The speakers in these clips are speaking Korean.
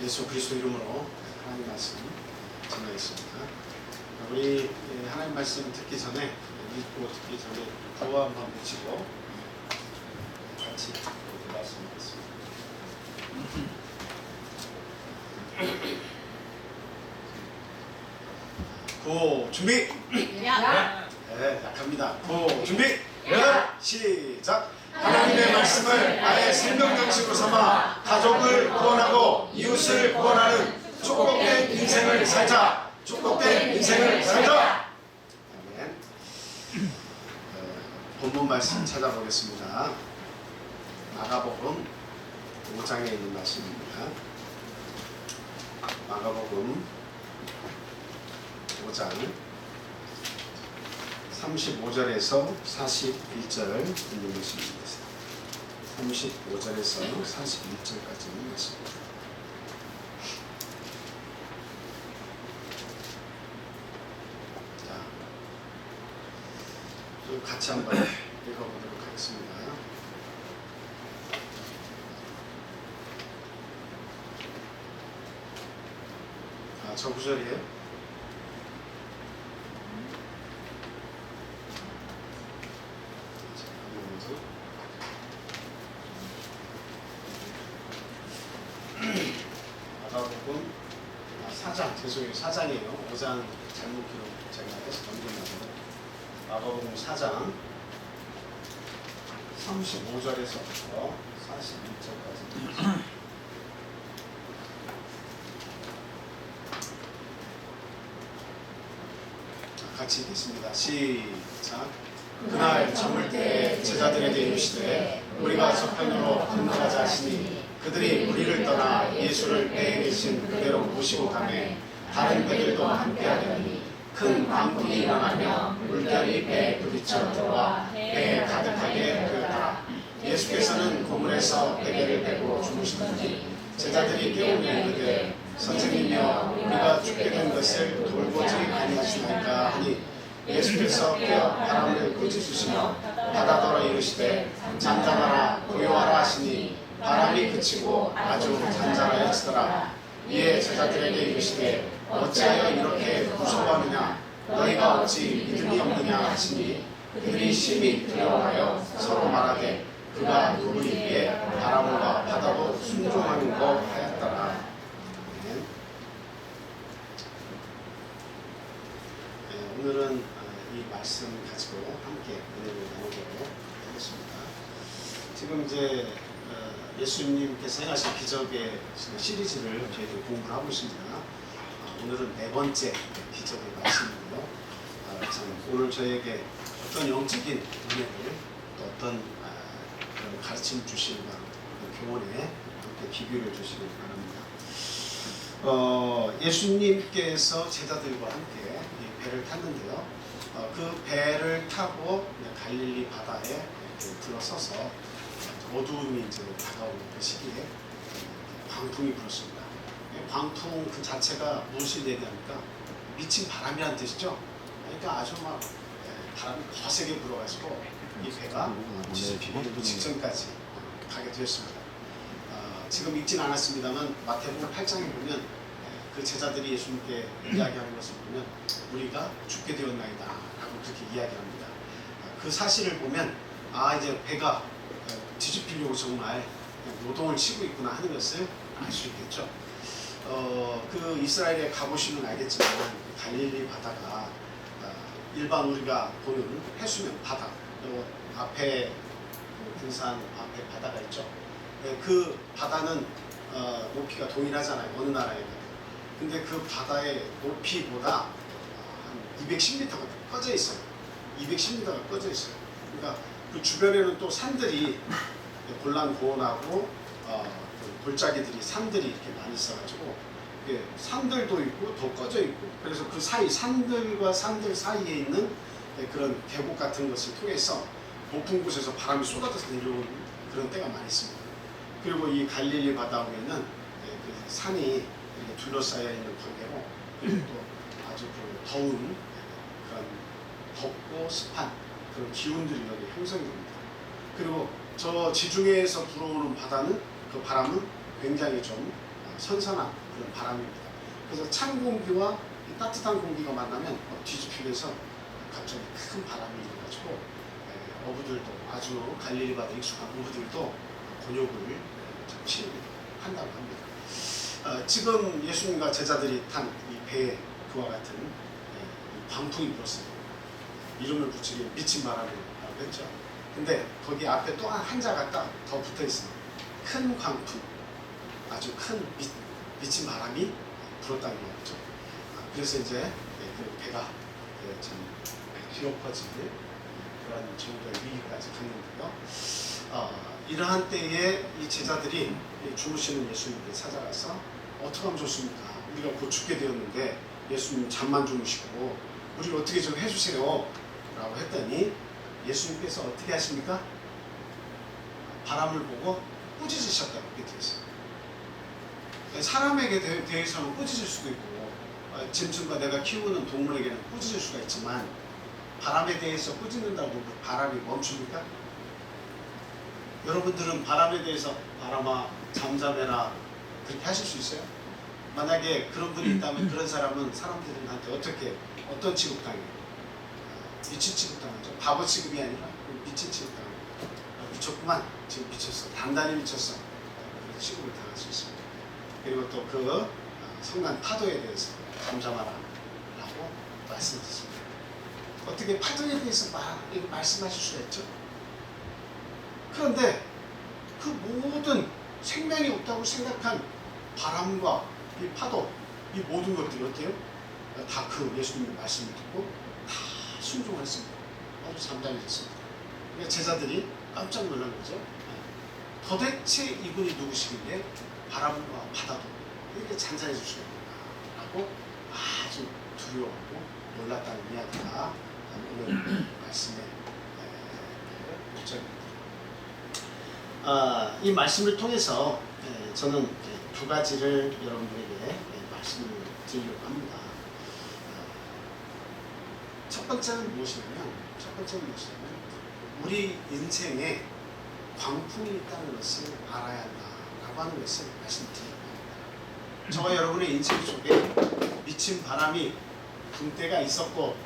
예수 그리스도 이름으로 하나님 말씀 전하겠습니다. 우리 하나님 말씀 듣기 전에, 읽고 듣기 전에 구호 한번 외치고 같이 말씀하겠습니다. 구호 준비! 야! 네, 약합니다. 구호 준비! 시작! 하나님의 말씀을 나의 생명 양식으로 삼아 가족을 구원하고 이웃을 구원하는 축복된 인생을 살자! 축복된 인생을 살자! 아멘. 본문 말씀 찾아보겠습니다. 마가복음 5장에 있는 말씀입니다. 마가복음 5장 35절에서 41절 있는 말씀입니다. 35절에서 41절까지 있는 말씀입니다. 자, 좀 같이 한번 읽어보도록 하겠습니다. 저 구절이에요. 마가복음 4장, 죄송해요. 4장이에요. 5장 잘못 기록 제가 해서 넘겼나봐요. 마가복음 4장 35절에서 41절까지 같이 읽겠습니다. 시작. 그날 저물 때에 제자들에게 이르시되 우리가 저편으로 건너가자 하시니 그들이 우리를 떠나 예수를 배에 계신 그대로 모시고 가매 다른 배들도 함께하더니 큰 광풍이 일어나며 물결이 배에 부딪혀 들어와 배에 가득하게 되었더라. 예수께서는 고물에서 베개를 베고 주무시더니 제자들이 깨우며 이르되 선생님이여 우리가 죽게 된 것을 돌보지 아니하시나이까 하니 예수께서 깨어 바람을 꾸짖으시며 바다더러 이르시되 잠잠하라 고요하라 하시니 바람이 그치고 아주 잔잔하였더라. 이에 제자들에게 이르시되 어찌하여 이렇게 무서워하느냐 너희가 어찌 믿음이 없느냐 하시니 그들이 심히 두려워하여 서로 말하되 그가 누구이기에 바람과 바다도 순종하는 것 하였더라. 오늘은 이 말씀 가지고 함께 은혜를 나누도록 하겠습니다. 지금 이제 예수님께서 행하신 기적의 시리즈를 저희들 공부를 하고 있습니다. 오늘은 네 번째 기적의 말씀이고요. 참 오늘 저에게 어떤 영적인 은혜를 또 어떤 그런 가르침 주시는 교훈에 함께 기교를 주시길 바랍니다. 예수님께서 제자들과 함께 이 배를 탔는데요. 그 배를 타고 갈릴리 바다에 들어서서 어두움이 이제 다가오는 그 시기에 광풍이 불었습니다. 광풍 그 자체가 무엇을 얘기합니까? 미친 바람이라는 뜻이죠. 그러니까 아주 막 바람이 거세게 불어가지고 이 배가 뒤집히는 직전까지 가게 되었습니다. 지금 읽진 않았습니다만 마태복음 8장에 보면 그 제자들이 예수님께 이야기하는 것을 보면 우리가 죽게 되었나이다 라고 그렇게 이야기합니다. 그 사실을 보면 이제 배가 뒤집히려고 정말 노동을 치고 있구나 하는 것을 알 수 있겠죠. 그 이스라엘에 가보시면 알겠지만 갈릴리 바다가 일반 우리가 보는 해수면 바다, 앞에 등산 앞에 바다가 있죠. 그 바다는 높이가 동일하잖아요. 어느 나라에 가도. 근데 그 바다의 높이보다 한 210m가 꺼져 있어요. 210m가 꺼져 있어요. 그러니까 그 주변에는 또 산들이 골란고원하고 그 골짜기들이 산들이 이렇게 많이 있어가지고 산들도 있고 더 꺼져 있고 그래서 그 사이 산들과 산들 사이에 있는 그런 계곡 같은 것을 통해서 높은 곳에서 바람이 쏟아져서 내려오는 그런 때가 많이 있습니다. 그리고 이 갈릴리 바다 위에는 그 산이 이렇게 둘러싸여 있는 관계로 그리고 또 아주 그 더운 그런 덥고 습한 그런 기운들이 여기 형성이 됩니다. 그리고 저 지중해에서 불어오는 바다는 그 바람은 굉장히 좀 선선한 그런 바람입니다. 그래서 찬 공기와 이 따뜻한 공기가 만나면 뒤집히면서 갑자기 큰 바람이 일어가지고 어부들도 아주 갈릴리 바다에 익숙한 어부들도 곤욕을 좀 치한다고 합니다. 지금 예수님과 제자들이 탄 이 배에 그와 같은 광풍이 불었습니다. 이름을 붙이기 미친 바람이라고 했죠. 근데 거기 앞에 또 한 자가 딱 더 붙어 있습니다. 큰 광풍, 아주 큰 미친 바람이 불었다는 거죠. 그래서 이제 그 배가 참 뒤엎어질 그런 정도의 위기까지 갔는데요. 이러한 때에 이 제자들이 주무시는 예수님을 찾아가서 어떻게 하면 좋습니까? 우리가 곧 죽게 되었는데 예수님 잠만 주무시고 우리를 어떻게 좀 해주세요 라고 했더니 예수님께서 어떻게 하십니까? 바람을 보고 꾸짖으셨다고 그렇게 되어 있어요. 사람에게 대해서는 꾸짖을 수도 있고 짐승과 내가 키우는 동물에게는 꾸짖을 수가 있지만 바람에 대해서 꾸짖는다고 그 바람이 멈춥니까? 여러분들은 바람에 대해서 바람아 잠잠해라 그렇게 하실 수 있어요? 만약에 그런 분이 있다면 그런 사람은 사람들한테 어떤 취급당해요? 미친 취급당하죠. 바보 취급이 아니라 미친 취급당해요. 미쳤구만, 지금 미쳤어, 단단히 미쳤어, 그런 취급을 당할 수 있습니다. 그리고 또 그 성난 파도에 대해서 잠잠하라 라고 말씀하셨습니다. 어떻게 파도에 대해서 말씀하실 수가 있죠? 그런데 그 모든 생명이 없다고 생각한 바람과 이 파도, 이 모든 것들이 어때요? 다 그 예수님의 말씀을 듣고 다 순종했습니다. 아주 잠잠해졌습니다. 그러니까 제자들이 깜짝 놀란 거죠. 도대체 이분이 누구시길래 바람과 바다도 이렇게 잔잔해질 수가 있는가 라고 아주 두려워하고 놀랐다는 이야기가 오늘 말씀의 목적입니다. 이 말씀을 통해서 저는 두 가지를 여러분들에게 말씀을 드리려고 합니다. 첫 번째는 무엇이냐면 우리 인생에 광풍이 있다는 것을 알아야 한다라고 하는 것을 말씀드립니다. 저와 여러분의 인생 속에 미친 바람이 불 때가 있었고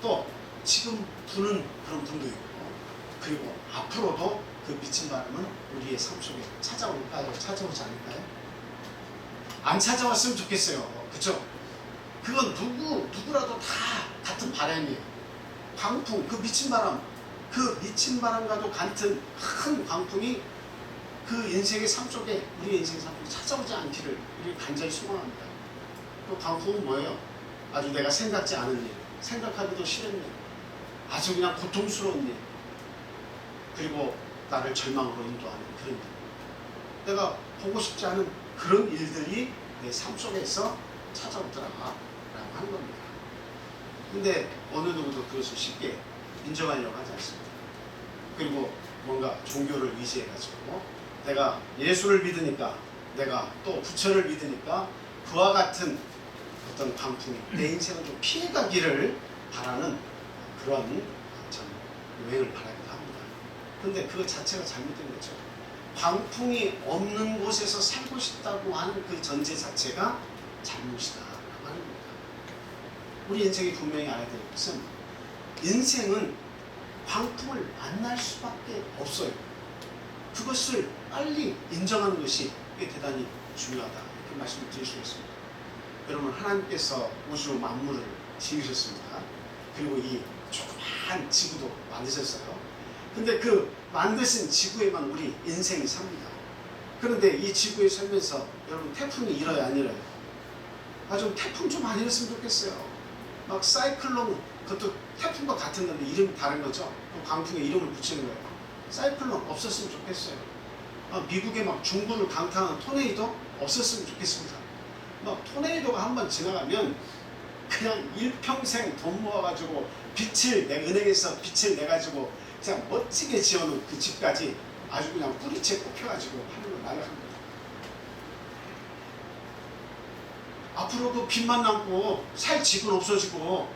또 지금 부는 그런 분도 있고 그리고 앞으로도 그 미친 바람은 우리의 삶 속에 찾아올까요? 찾아오지 않을까요? 안 찾아왔으면 좋겠어요. 그쵸? 그건 누구라도 다 같은 바람이에요. 광풍, 그 미친 바람과도 같은 큰 광풍이 그 인생의 삶 속에, 우리의 인생의 삶 속에 찾아오지 않기를 우리 간절히 소망합니다. 그 광풍은 뭐예요? 아주 내가 생각지 않은 일, 생각하기도 싫은 일, 아주 그냥 고통스러운 일, 그리고 나를 절망으로 인도하는 그런 일, 내가 보고 싶지 않은 그런 일들이 내 삶 속에서 찾아오더라 라고 하는 겁니다. 근데 어느 누구도 그것을 쉽게 인정하려고 하지 않습니다. 그리고 뭔가 종교를 의지해가지고 내가 예수를 믿으니까, 내가 또 부처를 믿으니까 그와 같은 어떤 광풍이 내 인생을 좀 피해가기를 바라는 그런 참 유행을 바라기도 합니다. 근데 그것 자체가 잘못된 거죠. 광풍이 없는 곳에서 살고 싶다고 하는 그 전제 자체가 잘못이다라고 하는 겁니다. 우리 인생이 분명히 알아야 될 것은 인생은 광풍을 만날 수밖에 없어요. 그것을 빨리 인정하는 것이 대단히 중요하다 이렇게 말씀을 드릴 수 있습니다. 여러분, 하나님께서 우주 만물을 지으셨습니다. 그리고 이 조그마한 지구도 만드셨어요. 근데 그 만드신 지구에만 우리 인생이 삽니다. 그런데 이 지구에 살면서 여러분 태풍이 일어요, 안 일어요? 좀 태풍 좀 안 일었으면 좋겠어요. 막 사이클론, 그것도 태풍과 같은 건데 이름이 다른 거죠. 그 광풍에 이름을 붙이는 거예요. 사이클론 없었으면 좋겠어요. 미국에 막 중부를 강타하는 토네이도 없었으면 좋겠습니다. 막 토네이도가 한번 지나가면 그냥 일평생 돈 모아가지고 은행에서 빚을 내가지고 그냥 멋지게 지어놓은 그 집까지 아주 그냥 뿌리채 꼽혀가지고 하늘로 날아갑니다. 앞으로 그 빚만 남고 살 집은 없어지고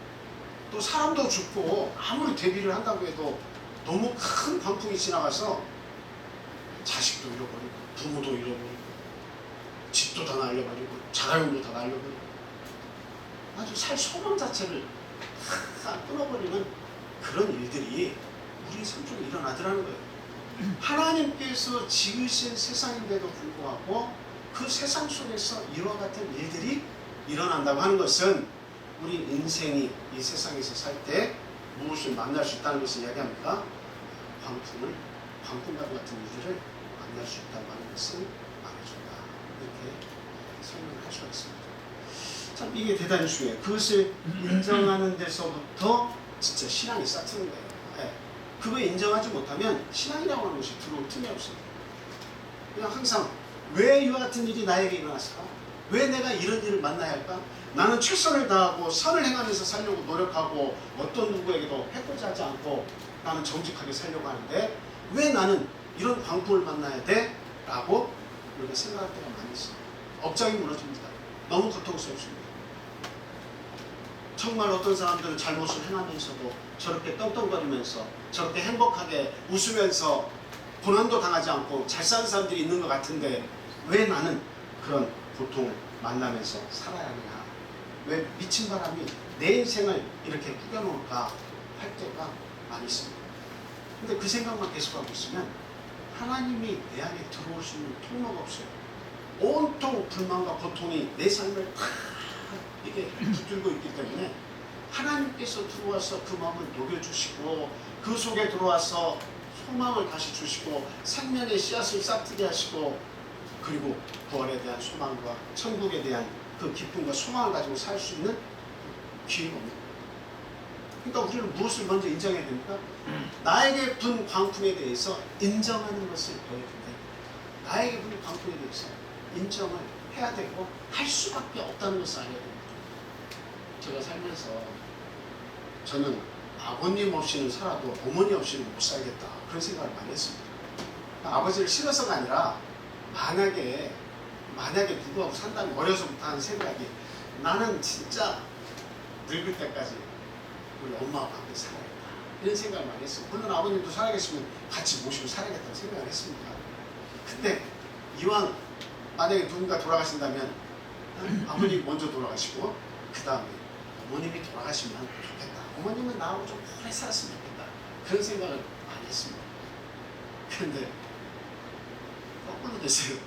또 사람도 죽고 아무리 대비를 한다고 해도 너무 큰 광풍이 지나가서 자식도 잃어버리고 부모도 잃어버리고 집도 다 날려버리고 자가용도 다 날려버리고 아주 살 소망 자체를 다 끊어버리는 그런 일들이 우리 삶 속에 일어나더라는 거예요. 하나님께서 지으신 세상인데도 불구하고 그 세상 속에서 이와 같은 일들이 일어난다고 하는 것은 우리 인생이 이 세상에서 살 때 무엇을 만날 수 있다는 것을 이야기합니다. 광풍과 같은 일들을 만날 수 있다고 하는 것을 말해준다. 이렇게 설명을 할 수가 있습니다. 참 이게 대단히 중요해요. 그것을 인정하는 데서부터 진짜 신앙이 싹트는 거예요. 네. 그거 인정하지 못하면 신앙이라고 하는 것이 들어올 틈이 없습니다. 그냥 항상 왜 이와 같은 일이 나에게 일어났을까? 왜 내가 이런 일을 만나야 할까? 나는 최선을 다하고 선을 행하면서 살려고 노력하고 어떤 누구에게도 해코지 하지 않고 나는 정직하게 살려고 하는데 왜 나는 이런 광풍을 만나야 돼? 라고 우리가 생각할 때가 많이 있어요. 억장이 무너집니다. 너무 고통스럽습니다. 정말 어떤 사람들은 잘못을 행하면서도 저렇게 떵떵거리면서 저렇게 행복하게 웃으면서 고난도 당하지 않고 잘 사는 사람들이 있는 것 같은데 왜 나는 그런 고통을 만나면서 살아야 하느냐? 왜 미친 바람이 내 인생을 이렇게 구겨놓을까 할 때가 많이 있습니다. 근데 그 생각만 계속하고 있으면 하나님이 내 안에 들어올 수 있는 통로가 없어요. 온통 불만과 고통이 내 삶을 이게 붙들고 있기 때문에 하나님께서 들어와서 그 마음을 녹여주시고 그 속에 들어와서 소망을 다시 주시고 생명의 씨앗을 싹트게 하시고 그리고 부활에 대한 소망과 천국에 대한 그 기쁨과 소망을 가지고 살 수 있는 기회가 옵니다. 그러니까 우리는 무엇을 먼저 인정해야 됩니까? 나에게 분 광풍에 대해서 인정하는 것을 배워야 된다. 나에게 분 광풍에 대해서 인정을 해야 되고 할 수밖에 없다는 것을 알아야 됩니다. 제가 살면서 저는 아버님 없이는 살아도 어머니 없이는 못 살겠다 그런 생각을 많이 했습니다. 아버지를 싫어서가 아니라 만약에 누구하고 산다면 어려서부터 하는 생각이 나는 진짜 늙을 때까지 우리 엄마와 함께 살아야겠다 이런 생각을 많이 했어요. 물론 아버님도 살아계시면 같이 모시고 살아야겠다고 생각을 했습니다. 근데 이왕 만약에 누군가 돌아가신다면 아버님 먼저 돌아가시고 그 다음에 어머님이 돌아가시면 좋겠다. 어머님은 나하고 좀 오래 살았으면 좋겠다. 그런 생각을 많이 했습니다. 그런데 거꾸로 되세요.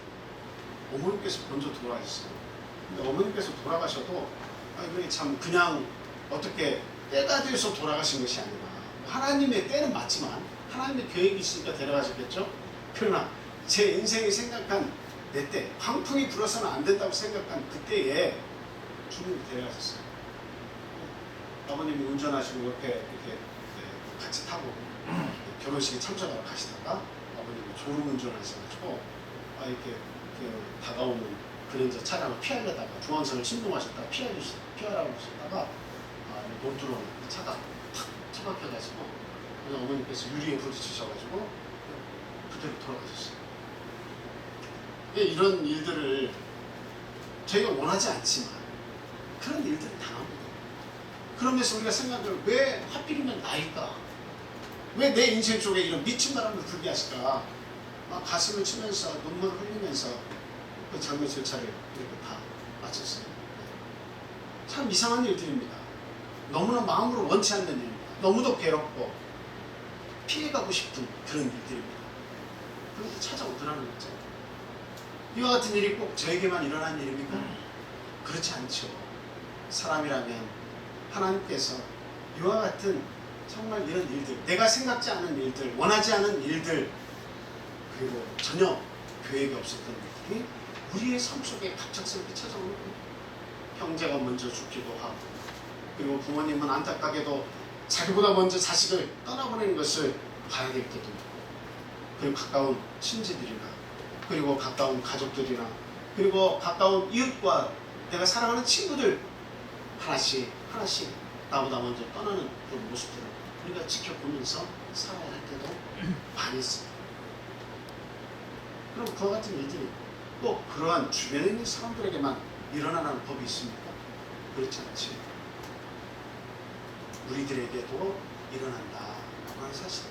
어머님께서 먼저 돌아가셨어요. 근데 어머님께서 돌아가셔도 이게 참 그냥 어떻게 때가 돼서 돌아가신 것이 아니라 하나님의 때는 맞지만 하나님의 계획이 있으니까 데려가셨겠죠. 그러나 제 인생이 생각한 내 때 광풍이 불어서는 안 된다고 생각한 그때에 주님이 데려가셨어요. 아버님이 운전하시고 옆에 이렇게 같이 타고 결혼식에 참석하러 가시다가 아버님이 졸음 운전하셔가지고 이렇게 다가오는 그랜저 차량을 피하려다가 중앙선을 침동하셨다가 피하라고 하셨다가 못 들어오는 차가 탁 처박혀가지고 어머님께서 유리에 부딪히셔가지고 그대로 돌아가셨어요. 이런 일들을 저희가 원하지 않지만 그런 일들을 당합니다. 그러면서 우리가 생각을 왜 하필이면 나일까? 왜 내 인생 속에 이런 미친 바람을 불게 하실까? 막 가슴을 치면서 눈물을 흘리면서 그 장례 절차를 이렇게 다 마쳤어요. 참 이상한 일들입니다. 너무나 마음으로 원치 않는 일입니다. 너무도 괴롭고 피해가고 싶은 그런 일들입니다. 그런데 찾아오더라는 거죠. 이와 같은 일이 꼭 저에게만 일어난 일입니까? 그렇지 않죠. 사람이라면 하나님께서 이와 같은 정말 이런 일들, 내가 생각지 않은 일들, 원하지 않은 일들, 그리고 전혀 계획이 없었던 일들이 우리의 삶 속에 갑작스럽게 찾아오는 거예요. 형제가 먼저 죽기도 하고, 그리고 부모님은 안타깝게도 자기보다 먼저 자식을 떠나보내는 것을 봐야 될 때도 있고, 그리고 가까운 친지들이나 그리고 가까운 가족들이나 그리고 가까운 이웃과 내가 사랑하는 친구들 하나씩 나보다 먼저 떠나는 그런 모습들을 우리가 지켜보면서 살아야 할 때도 많이 있습니다. 그럼 그와 같은 일들이 꼭 그러한 주변에 있는 사람들에게만 일어나는 법이 있습니까? 그렇지 않지. 우리들에게도 일어난다라고 하는 사실.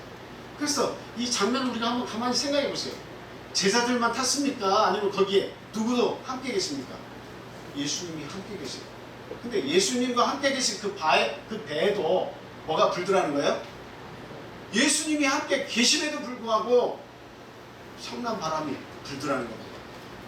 그래서 이 장면을 우리가 한번 가만히 생각해 보세요. 제자들만 탔습니까? 아니면 거기에 누구도 함께 계십니까? 예수님이 함께 계세요. 근데 예수님과 함께 계신 그 배에도 뭐가 불더라는 거예요? 예수님이 함께 계심에도 불구하고 성난 바람이 불더라는 겁니다.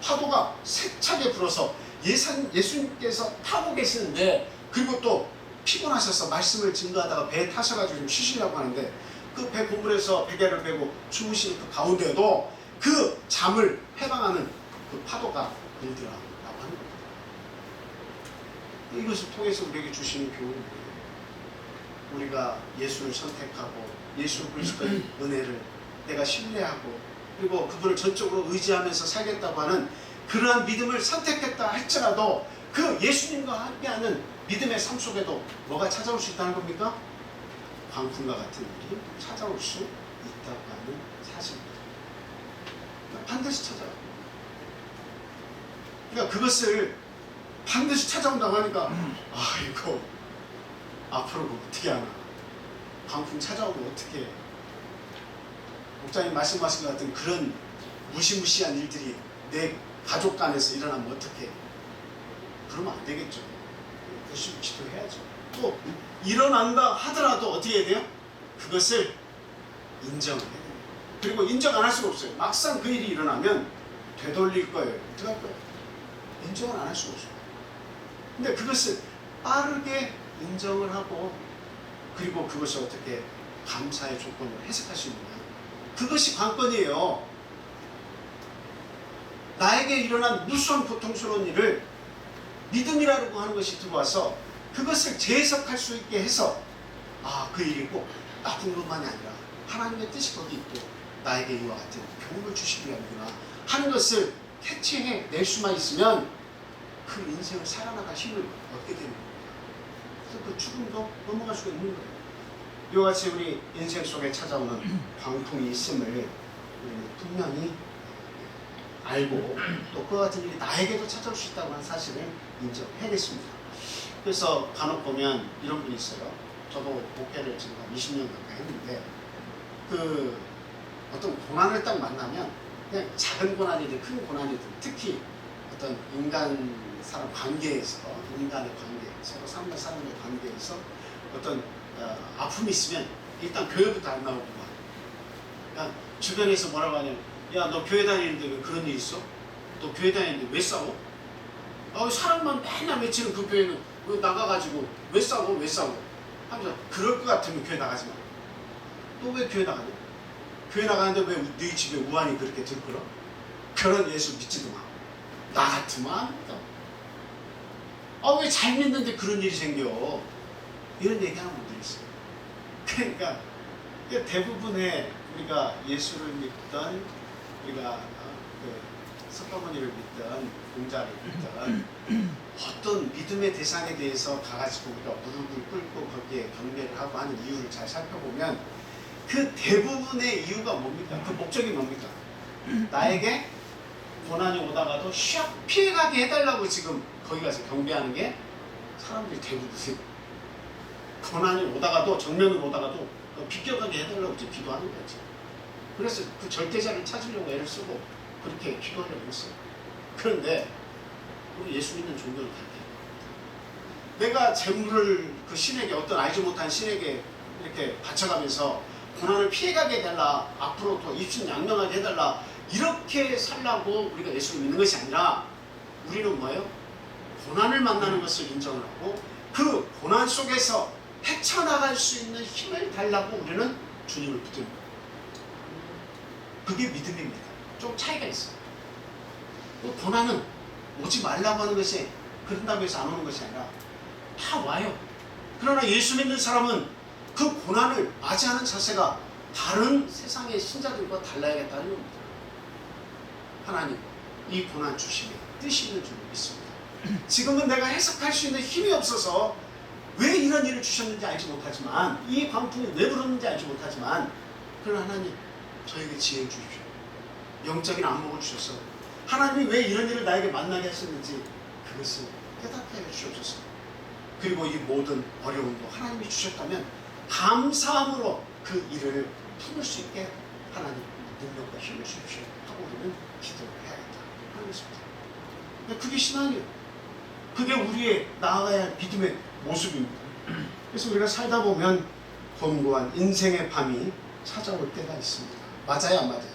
파도가 세차게 불어서 예수님께서 타고 계시는데, 그리고 또 피곤하셔서 말씀을 증거하다가 배에 타셔가지고 좀 쉬시려고 하는데, 그 배 고물에서 베개를 메고 주무시는 그 가운데에도 그 잠을 해방하는 그 파도가 불더라라고 하는 겁니다. 이것을 통해서 우리에게 주시는 교훈은 우리가 예수를 선택하고 예수 그리스도의 은혜를 내가 신뢰하고 그리고 그분을 전적으로 의지하면서 살겠다고 하는 그러한 믿음을 선택했다 할지라도 그 예수님과 함께하는 믿음의 삶 속에도 뭐가 찾아올 수 있다는 겁니까? 광풍과 같은 일이 찾아올 수 있다고 하는 사실입니다. 반드시 찾아와요. 그러니까 그것을 반드시 찾아온다고 하니까 이거 앞으로 어떻게 하나, 광풍 찾아오면 어떻게 해. 목사님 말씀하신 것 같은 그런 무시무시한 일들이 내 가족 간에서 일어나면 어떻게 해. 그러면 안 되겠죠. 열심히 기도해야죠. 또 일어난다 하더라도 어떻게 해야 돼요? 그것을 인정을 해야 돼요. 그리고 인정 안 할 수가 없어요. 막상 그 일이 일어나면 되돌릴 거예요. 어떻게 할 거예요? 인정을 안 할 수가 없어요. 근데 그것을 빠르게 인정을 하고 그리고 그것을 어떻게 감사의 조건으로 해석할 수 있느냐, 그것이 관건이에요. 나에게 일어난 무수한 고통스러운 일을 믿음이라고 하는 것이 들어와서 그것을 재해석할 수 있게 해서 그 일이 꼭 나쁜 것만이 아니라 하나님의 뜻이 거기 있고 나에게 이와 같은 교훈을 주시기 위함이구나 하는 것을 캐치해낼 수만 있으면 그 인생을 살아나갈 힘을 얻게 되는 겁니다. 그래서 그 죽음도 넘어갈 수가 있는 거예요. 이와 같이 우리 인생 속에 찾아오는 광풍이 있음을 우리는 분명히 알고 또 그와 같은 일이 나에게도 찾아올 수 있다고 하는 사실을 인정해야겠습니다. 그래서 간혹 보면 이런 분이 있어요. 저도 목회를 지금 한 20년 가까이 했는데 그 어떤 고난을 딱 만나면 그냥 작은 고난이든 큰 고난이든 특히 어떤 인간 사람 관계에서 인간의 관계 서로 사람과 사람의 관계에서 어떤 아픔이 있으면 일단 교회부터 안 나오구만. 그냥 주변에서 뭐라고 하냐면 야 너 교회 다니는데 왜 그런 일 있어? 너 교회 다니는데 왜 싸워? 사람만 맨날 외치는 그 교회는 왜 나가가지고 왜 싸워? 왜 싸워? 하면서 그럴 것 같으면 교회 나가지 마. 너 왜 교회 나가냐? 교회 나가는데 왜 너희 집에 우환이 그렇게 들끓어? 그런 예수 믿지도 마. 나 같으면 합니다. 왜 잘 믿는데 그런 일이 생겨? 이런 얘기 하는 분들이 있어요. 그러니까 대부분의 우리가 예수를 믿던 우리가 석가모니를 믿던 공자를 믿던 어떤 믿음의 대상에 대해서 가가지고 우리가 무릎을 꿇고 거기에 경배를 하고 하는 이유를 잘 살펴보면 그 대부분의 이유가 뭡니까? 그 목적이 뭡니까? 나에게 고난이 오다가도 샥 피해가게 해달라고 지금 거기 가서 경배하는 게 사람들이 대부분이 고난이 오다가도 정면으로 오다가도 비껴가게 해달라고 이제 기도하는 거지. 그래서 그 절대자를 찾으려고 애를 쓰고 그렇게 기도하려고 했어요. 그런데 우리 예수 믿는 종교는 달라요. 내가 재물을 그 신에게 어떤 알지 못한 신에게 이렇게 바쳐가면서 고난을 피해가게 해달라, 앞으로 더 입신양명하게 해달라 이렇게 살라고 우리가 예수를 믿는 것이 아니라 우리는 뭐예요? 고난을 만나는 것을 인정을 하고 그 고난 속에서 헤쳐나갈 수 있는 힘을 달라고 우리는 주님을 붙드는 거예요. 그게 믿음입니다. 좀 차이가 있어요. 고난은 오지 말라고 하는 것이 그런다고 해서 안 오는 것이 아니라 다 와요. 그러나 예수 믿는 사람은 그 고난을 맞이하는 자세가 다른 세상의 신자들과 달라야겠다는 겁니다. 하나님, 이 고난 주시면 뜻이 있는 줄 믿습니다. 지금은 내가 해석할 수 있는 힘이 없어서 왜 이런 일을 주셨는지 알지 못하지만 이 광풍이 왜 불었는지 알지 못하지만 그러나 하나님 저에게 지혜를 주십시오. 영적인 안목을 주셔서 하나님이 왜 이런 일을 나에게 만나게 하셨는지 그것을 깨닫게 해주셔서 그리고 이 모든 어려움도 하나님이 주셨다면 감사함으로 그 일을 품을 수 있게 하나님 능력과 힘을 주십시오 하고 우리는 기도를 해야겠다 하는 것입니다. 그게 신앙이에요. 그게 우리의 나아가야 할 믿음의 모습입니다. 그래서 우리가 살다 보면 곤고한 인생의 밤이 찾아올 때가 있습니다. 맞아요, 안 맞아요?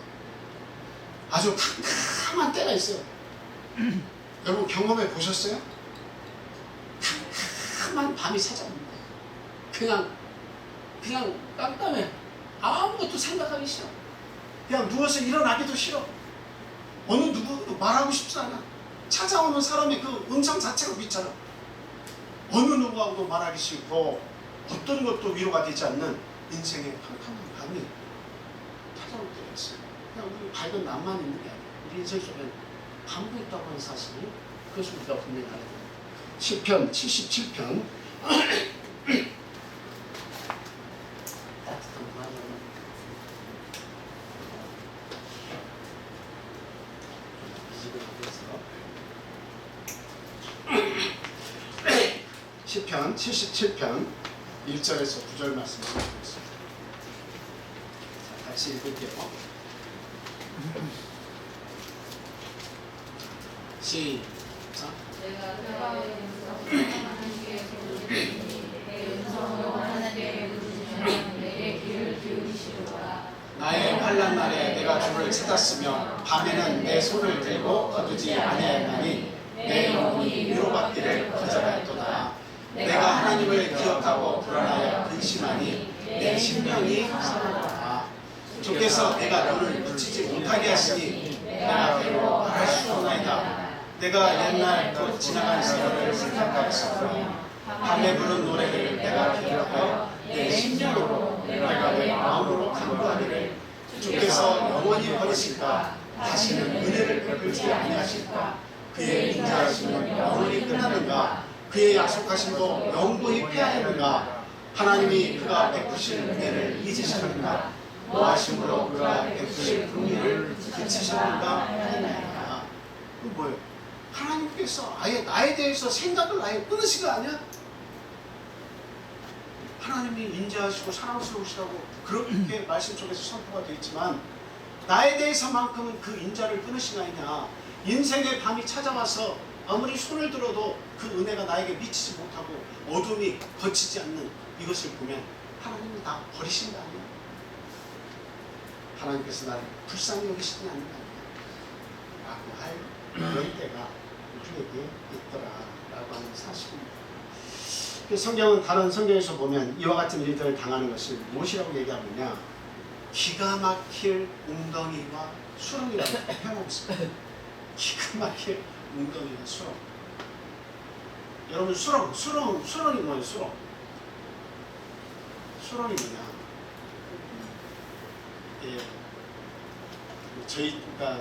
아주 캄캄한 때가 있어요. 여러분 경험해 보셨어요? 캄캄한 밤이 찾아옵니다. 그냥 깜깜해. 아무것도 생각하기 싫어. 그냥 누워서 일어나기도 싫어. 어느 누구도 말하고 싶지 않아. 찾아오는 사람의 그 음성 자체가 비처럼 어느 누구하고도 말하기 싫고 어떤 것도 위로가 되지 않는 인생의 캄캄한 밤이 찾아올 때가 있어요. 그냥 우리 밝은 낭만 있는 게 아니에요. 우리 인생 속에 밤도 있다고 하는 사실이 그것을 우리가 분명히 알아야 돼요. 시편 77편 따뜻한 문화적으로 시편 77편 1절에서 9절 말씀 드리겠습니다. 같이 읽을게요. 시작. 내가 하나님께 부르짖으니 내 음성으로 하나님께 부르짖으면 내게 귀를 기울이시리로다. 나의 환난 날에 내가 주를 찾았으며 밤에는 내 손을 들고 거두지 아니하였나니 내 영혼이 위로받기를 거절하였도다. 내가 하나님을 기억하고 불안하여 근심하니 내 심령이 살아나라. 주께서 내가 너를 미치지 못하게 하시니 내가 배로 말할 수 없나이다. 내가 옛날 곧 지나간 세월을 생각하였으며 밤에 부른 노래를 내가 기억하여 내 심령으로 내가 내 마음으로 간구하기를 주께서 영원히 버리실까 다시는 은혜를 베풀지 아니하실까 그의 인자하심은 영원히 끝나는가 그의 약속하심도 영원히 피하는가 하나님이 그가 베푸실 은혜를 잊으시는가 노하심으로 그가 베푸실 긍휼을 그치시는가 하나이다. 그 뭐예요? 하나님께서 아예 나에 대해서 생각을 아예 끊으신 거 아니야? 하나님이 인자하시고 사랑스러우시다고 그렇게 말씀 속에서 선포가 되어 있지만 나에 대해서만큼은 그 인자를 끊으신 거 아니냐. 인생의 밤이 찾아와서 아무리 손을 들어도 그 은혜가 나에게 미치지 못하고 어둠이 거치지 않는 이것을 보면 하나님이 나 버리신 거 아니야? 하나님께서 나를 불쌍히 여기시지 않는 거 아니야? 라고 할 그런 때가 우리에게 있더라라고 하는 사실입니다. 성경은 다른 성경에서 보면 이와 같은 일들을 당하는 것을 무엇이라고 얘기하느냐? 기가 막힐 웅덩이와 수렁이라고 표현하고 있습니다. 기가 막힐 웅덩이와 수렁. 여러분 수렁이 뭐예요? 수렁이 뭐냐? 예, 저희가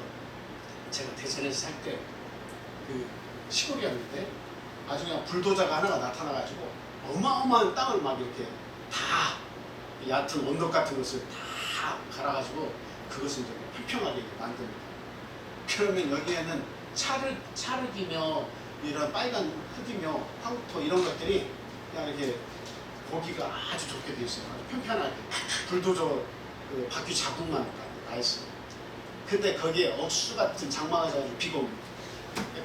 제가 대전에서 살 때 그 시골이었는데 아주 그냥 불도저가 하나가 나타나가지고 어마어마한 땅을 막 이렇게 다 얕은 언덕 같은 것을 다 갈아가지고 그것을 이제 평평하게 만듭니다. 그러면 여기에는 찰흙이며 이런 빨간 흙이며 황토 이런 것들이 그냥 이렇게 고기가 아주 좋게 되어 있어요. 아주 평평하게 불도저 그 바퀴 자국만 나 있어요. 근데 거기에 억수 같은 장마가 져가지고 비가 옵니다.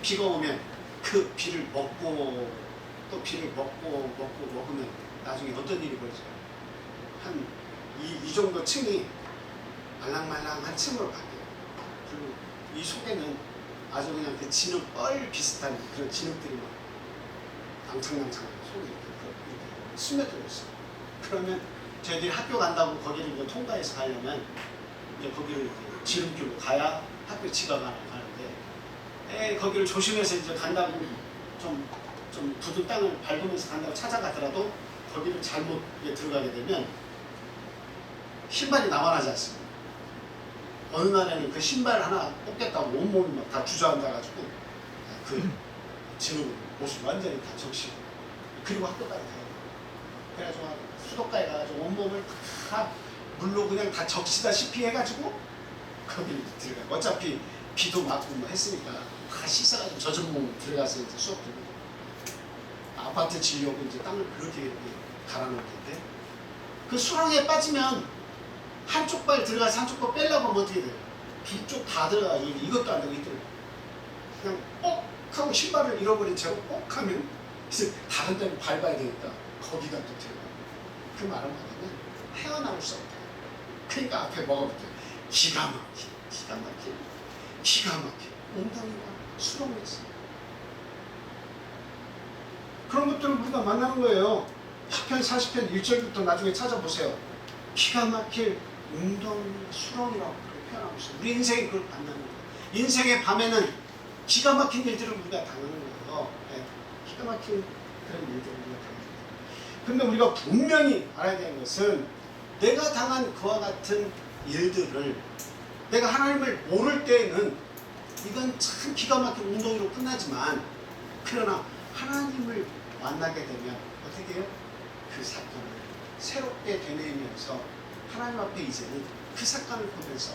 비가 오면 그 비를 먹고 또 비를 먹으면 나중에 어떤 일이 벌어져요? 한 이 정도 층이 말랑말랑한 층으로 바뀌어요. 그리고 이 속에는 아주 그냥 그 진흙 뻘 비슷한 그런 진흙들이 막 낭창낭창 속에 이렇게 스며들어 있어요. 그러면 저희들이 학교 간다고 거기를 이제 통과해서 가려면 이제 거기를 이렇게 지름길로 가야 학교 지나가는데 거기를 조심해서 이제 간다고 좀 굳은 땅을 밟으면서 간다고 찾아가더라도 거기를 잘못 들어가게 되면 신발이 남아나지 않습니다. 어느 날에는 그 신발 하나 뽑겠다고 온몸이 막 다 주저앉아가지고 그 진흙 옷을 완전히 다 적시고 그리고 학교까지 가야 돼요. 그래가지고 수도가에 가가지고 온몸을 다 물로 그냥 다 적시다시피 해가지고 거기 들어가요. 어차피 비도 맞고 뭐 했으니까 다 씻어가지고 젖은 몸 들어가서 이제 수업 듣고 아파트 지려고 이제 땅을 그렇게 갈아놓는데 그 수렁에 빠지면 한쪽 발 들어가서 한쪽 발 빼려고 하면 어떻게 돼요? 두 쪽 다 들어가가지고 이것도 안 되고 이것도 그냥 하고 신발을 잃어버린 채로 꼭 하면 이제 다른 데를 밟아야 되겠다. 거기가 또 제가 그 말을 하면 헤어나올 수 없다. 그러니까 앞에 뭐가 붙어요? 기가 막힌 엉덩이가 수렁에서 그런 것들을 우리가 만나는 거예요. 10편 40편 1절부터 나중에 찾아보세요. 기가 막힐 웅덩이 수렁이라고 그렇게 표현하고 있어요. 우리 인생이 그걸 만나는 거예요. 인생의 밤에는 기가 막힌 일들을 우리가 당하는 거예요. 네. 기가 막힌 그런 일들을 우리가 당하는 거예요. 근데 우리가 분명히 알아야 되는 것은 내가 당한 그와 같은 일들을 내가 하나님을 모를 때에는 이건 참 기가 막힌 운동으로 끝나지만 그러나 하나님을 만나게 되면 어떻게 해요? 그 사건을 새롭게 되뇌면서 하나님 앞에 이제는 그 사건을 보면서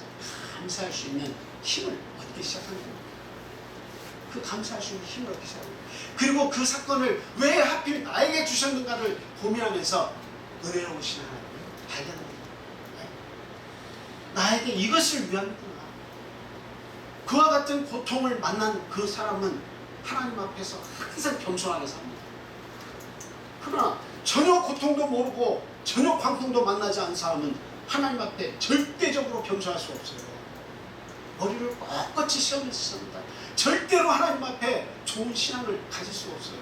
감사할 수 있는 힘을 얻기 시작하는 겁니다. 그 감사할 수 있는 힘을 얻기 시작합니다. 그리고 그 사건을 왜 하필 나에게 주셨는가를 고민하면서 은혜로우신 하나님을 발견합니다. 나에게 이것을 위함이구나. 그와 같은 고통을 만난 그 사람은 하나님 앞에서 항상 겸손하게 삽니다. 그러나 전혀 고통도 모르고 전혀 광풍도 만나지 않은 사람은 하나님 앞에 절대적으로 겸손할 수 없어요. 머리를 꼿꼿이 세우면서 삽니다. 절대로 하나님 앞에 좋은 신앙을 가질 수가 없어요.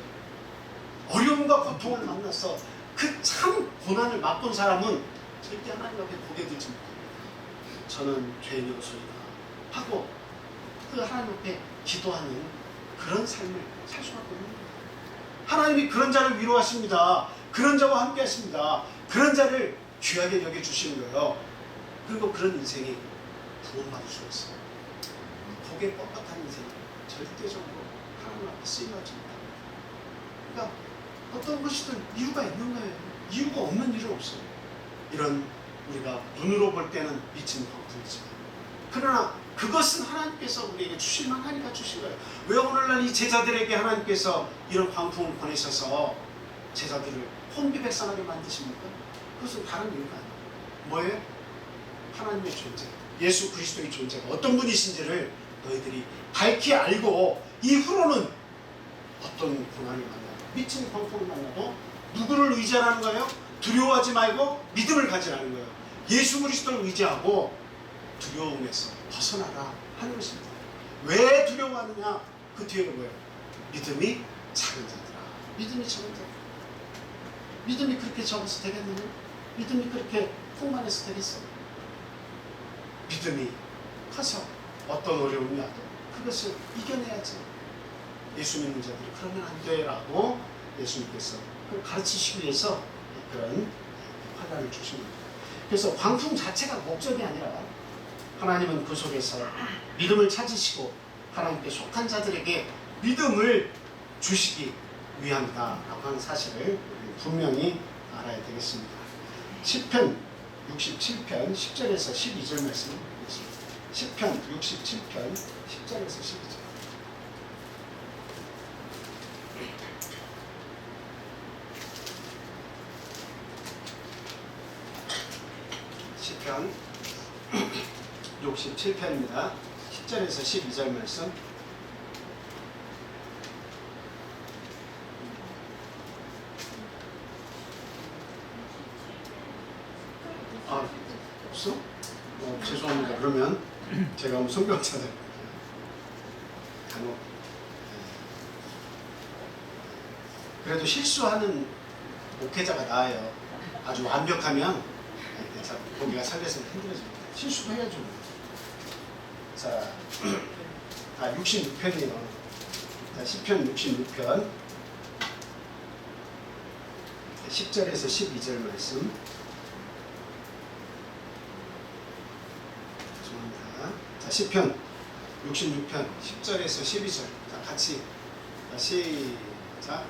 어려움과 고통을 만나서 그 참 고난을 맛본 사람은 절대 하나님 앞에 고개 들지 못합니다. 저는 죄인이로소이다 하고 그 하나님 앞에 기도하는 그런 삶을 살 수가 없는 거예요. 하나님이 그런 자를 위로하십니다. 그런 자와 함께 하십니다. 그런 자를 귀하게 여겨주시는 거예요. 그리고 그런 인생이 구원받을 수가 있어요. 고개 뻣뻣한 인생 절대적으로 하나님 앞에 쓰임받지 못합니다. 그러니까 어떤 것이든 이유가 있는 거예요. 이유가 없는 일은 없어요. 이런 우리가 눈으로 볼 때는 미친 광풍이지만 그러나 그것은 하나님께서 우리에게 주실 만하니까 주신 거예요. 왜 오늘날 이 제자들에게 하나님께서 이런 광풍을 보내셔서 제자들을 혼비백산하게 만드십니까? 그것은 다른 이유가 아니에요. 뭐예요? 하나님의 존재, 예수 그리스도의 존재가 어떤 분이신지를 너희들이 밝히 알고 이후로는 어떤 고난을 만나도 미친 광풍을 만나도 누구를 의지하라는 거예요? 두려워하지 말고 믿음을 가지라는 거예요. 예수 그리스도를 의지하고 두려움에서 벗어나라 하는 것입니다. 왜 두려워하느냐? 그 뒤에가 뭐예요? 믿음이 작은 자들아. 믿음이 작은 자들아. 믿음이 그렇게 적어서 되겠느냐? 믿음이 그렇게 풍만해서 되겠어? 믿음이 커서 어떤 어려움이 와도 그것을 이겨내야지. 예수 믿는 자들이 그러면 안 돼라고 예수님께서 그걸 가르치시기 위해서 그런 환난을 주십니다. 그래서 광풍 자체가 목적이 아니라 하나님은 그 속에서 믿음을 찾으시고 하나님께 속한 자들에게 믿음을 주시기 위함이다 라고 하는 사실을 분명히 알아야 되겠습니다. 시편 67편 10절에서 12절 말씀을 보겠습니다. 시편 67편 10절에서 12절. 시편 67편입니다. 10절에서 12절 말씀. 아, 없어? 죄송합니다. 그러면 제가 한번 성경 찾아볼게요. 간혹 그래도 실수하는 목회자가 나아요. 아주 완벽하면 거기가 살려서 힘들어집니다. 실수도 해야죠. 자, 66편이에요. 자, 10편 66편 10절에서 12절 말씀. 죄송합니다. 자, 10편 66편 10절에서 12절. 자, 같이 시작.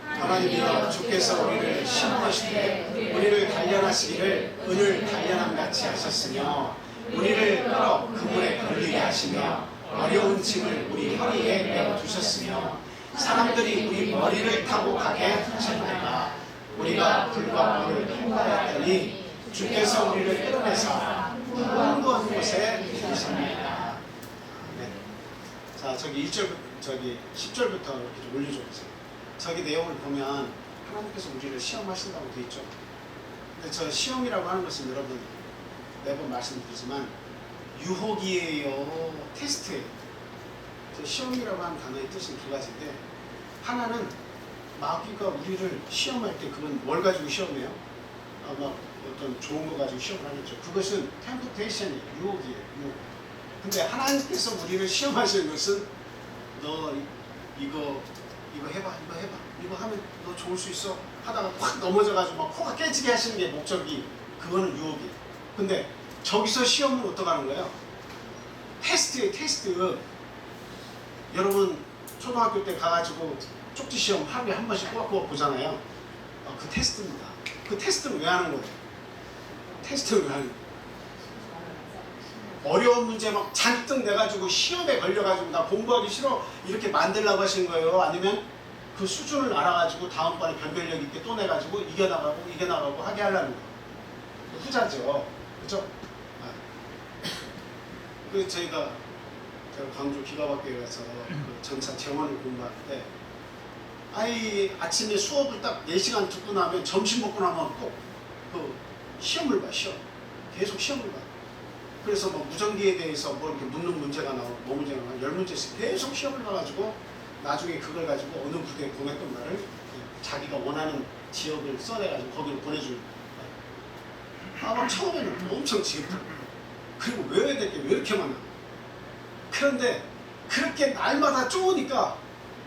하나님이여 주께서 우리를 심으시되 우리를 단련하시기를 은을 단련함 같이 하셨으며 우리를 끌어 그물에 걸리게 하시며 어려운 짐을 우리 허리에 메어두셨으며 사람들이 우리 머리를 타고 가게 하셨나이다. 우리가 불과 물을 통과하였더니 주께서 우리를 끌어내사 푸른 곳에 두셨나이다. 네. 자, 저기 1절 저기 10절부터 이렇게 좀 올려줘 보세요. 저기 내용을 보면 하나님께서 우리를 시험하신다고 되어 있죠. 근데 저 시험이라고 하는 것은 여러분 매번 말씀드리지만 유혹이에요, 테스트예요. 저 시험이라고 하는 단어의 뜻은 두 가지인데, 하나는 마귀가 우리를 시험할 때 그건 뭘 가지고 시험해요? 아마 어떤 좋은 거 가지고 시험을 하겠죠. 그것은 템프테이션이에요, 유혹이에요, 유혹. 근데 하나님께서 우리를 시험하시는 것은 너 이거 해봐, 이거 하면 너 좋을 수 있어 하다가 확 넘어져가지고 막 코가 깨지게 하시는 게 목적이, 그거는 유혹이에요. 근데 저기서 시험은 어떡하는 거예요? 테스트예요, 테스트. 여러분 초등학교 때 가가지고 쪽지 시험 하루에 한 번씩 꼬박꼬박 보잖아요. 그 테스트입니다. 그 테스트는 왜 하는 거예요? 테스트는 왜 하는 거예요? 어려운 문제 막 잔뜩 내가지고 시험에 걸려가지고 나 공부하기 싫어 이렇게 만들라고 하신 거예요? 아니면 그 수준을 알아가지고 다음번에 변별력 있게 또 내가지고 이겨나가고 하게 하려는 거예요? 후자죠. 그죠? 그 제가 광주 기가박교에 가서 그 전차 재원을 공부할 때 아침에 수업을 딱 4시간 듣고 나면 점심 먹고 나면 꼭 그 시험을 봐, 시험. 계속 시험을 봐. 그래서 뭐 무전기에 대해서 뭐 이렇게 묻는 문제가 나오고 뭐 문제가 나오고 10문제씩 계속 시험을 봐가지고 나중에 그걸 가지고 어느 부대에 보냈던 말을 자기가 원하는 지역을 써내가지고 거기로 보내줄. 막 처음에는 엄청 지겹다. 그리고 외워야 될 게 왜 이렇게 많아. 그런데 그렇게 날마다 쪼으니까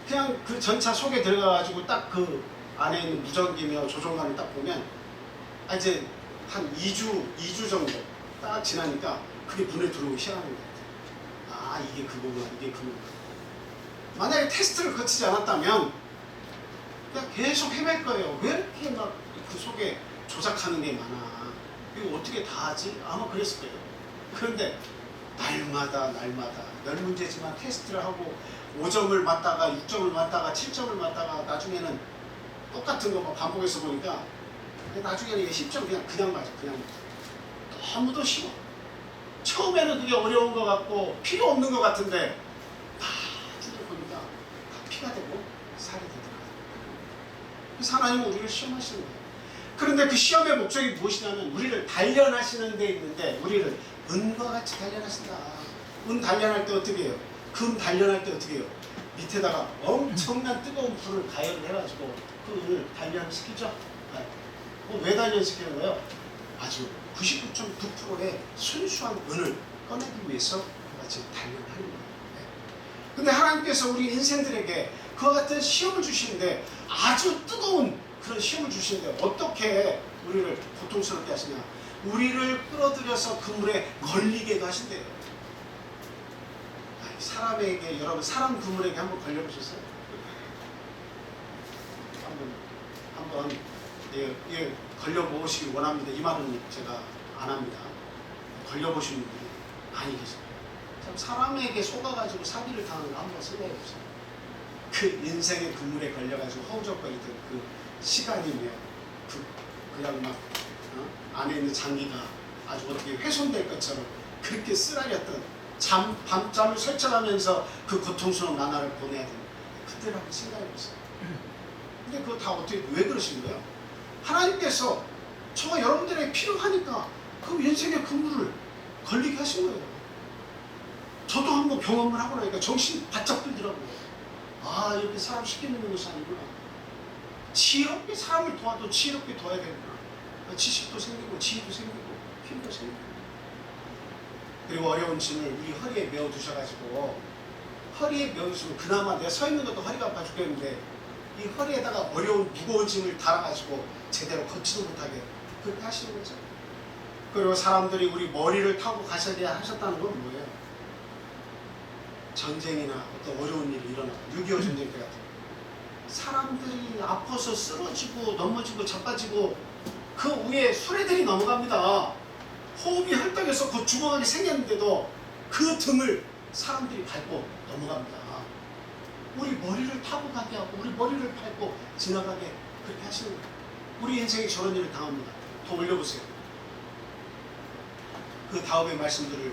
그냥 그 전차 속에 들어가가지고 딱 그 안에 있는 무전기며 조종관을 딱 보면 이제 한 2주 정도 딱 지나니까 그게 눈에 들어오기 시작하는 것 같아요. 이게 그거구나, 이게 그거구나. 만약에 테스트를 거치지 않았다면 그냥 계속 헤맬 거예요. 왜 이렇게 막 그 속에 조작하는 게 많아. 이거 어떻게 다 하지? 아마 그랬을 거예요. 그런데 날마다 10문제지만 테스트를 하고 5점을 맞다가 6점을 맞다가 7점을 맞다가 나중에는 똑같은 거 반복해서 보니까 나중에는 10점 그냥 맞아. 너무도 쉬워. 처음에는 그게 어려운 것 같고 필요 없는 것 같은데 나중에 보니까 다 피가 되고 살이 되더라고요. 그래서 하나님은 우리를 시험하시는 거예요. 그런데 그 시험의 목적이 무엇이냐면 우리를 단련하시는 데 있는데, 우리를 은과 같이 단련하신다. 은 단련할 때 어떻게 해요? 금 단련할 때 어떻게 해요? 밑에다가 엄청난 뜨거운 불을 가열을 해가지고 그 은을 단련시키죠. 왜 단련시키는 거예요? 아주 99.9%의 순수한 은을 꺼내기 위해서 같이 단련하는 거예요. 근데 하나님께서 우리 인생들에게 그와 같은 시험을 주시는데, 아주 뜨거운 그런 시험을 주시는데 어떻게 우리를 고통스럽게 하시냐? 우리를 끌어들여서 그 물에 걸리게도 하신대요. 사람에게, 여러분 사람 그물에게 한번 걸려보셨어요? 한번 걸려보시길 원합니다. 이 말은 제가 안 합니다. 걸려보신 분들이 많이 계세요. 참 사람에게 속아가지고 사기를 당하는 거 한번 생각해보세요. 그 인생의 그물에 걸려가지고 허우적거리던 그 시간이며 그냥 막 안에 있는 장기가 아주 어떻게 훼손될 것처럼 그렇게 쓰라렸던 밤잠을 설쳐가면서 그 고통스러운 나날을 보내야 되는, 그때를 한번 생각해보세요. 근데 그거 다 어떻게, 왜 그러신 거예요? 하나님께서 저와 여러분들에게 필요하니까 그 인생의 그물을 걸리게 하신 거예요. 저도 한번 경험을 하고 나니까 정신이 바짝 들더라고요. 이렇게 사람 쉽게 믿는 것이 아니구나. 지혜롭게 사람을 도와도 지혜롭게 도와야 되는구나. 지식도 생기고 지혜도 생기고 힘도 생기고. 그리고 어려운 짐을 우리 허리에 메어 두셔가지고, 허리에 메어 두시면 그나마 내가 서 있는 것도 허리가 아파 죽겠는데 이 허리에다가 어려운 무거운 짐을 달아가지고 제대로 걷지도 못하게 그렇게 하시는 거죠. 그리고 사람들이 우리 머리를 타고 가셔야 하셨다는 건 뭐예요? 전쟁이나 어떤 어려운 일이 일어나고 6.25 전쟁 때 같은 거, 사람들이 아파서 쓰러지고 넘어지고 자빠지고 그 위에 수레들이 넘어갑니다. 호흡이 헐떡해서 그 죽어가게 생겼는데도 그 등을 사람들이 밟고 넘어갑니다. 우리 머리를 타고 가게 하고 우리 머리를 밟고 지나가게 그렇게 하시는 거예요. 우리 인생에 저런 일을 당합니다. 더 올려보세요. 그 다음의 말씀들을,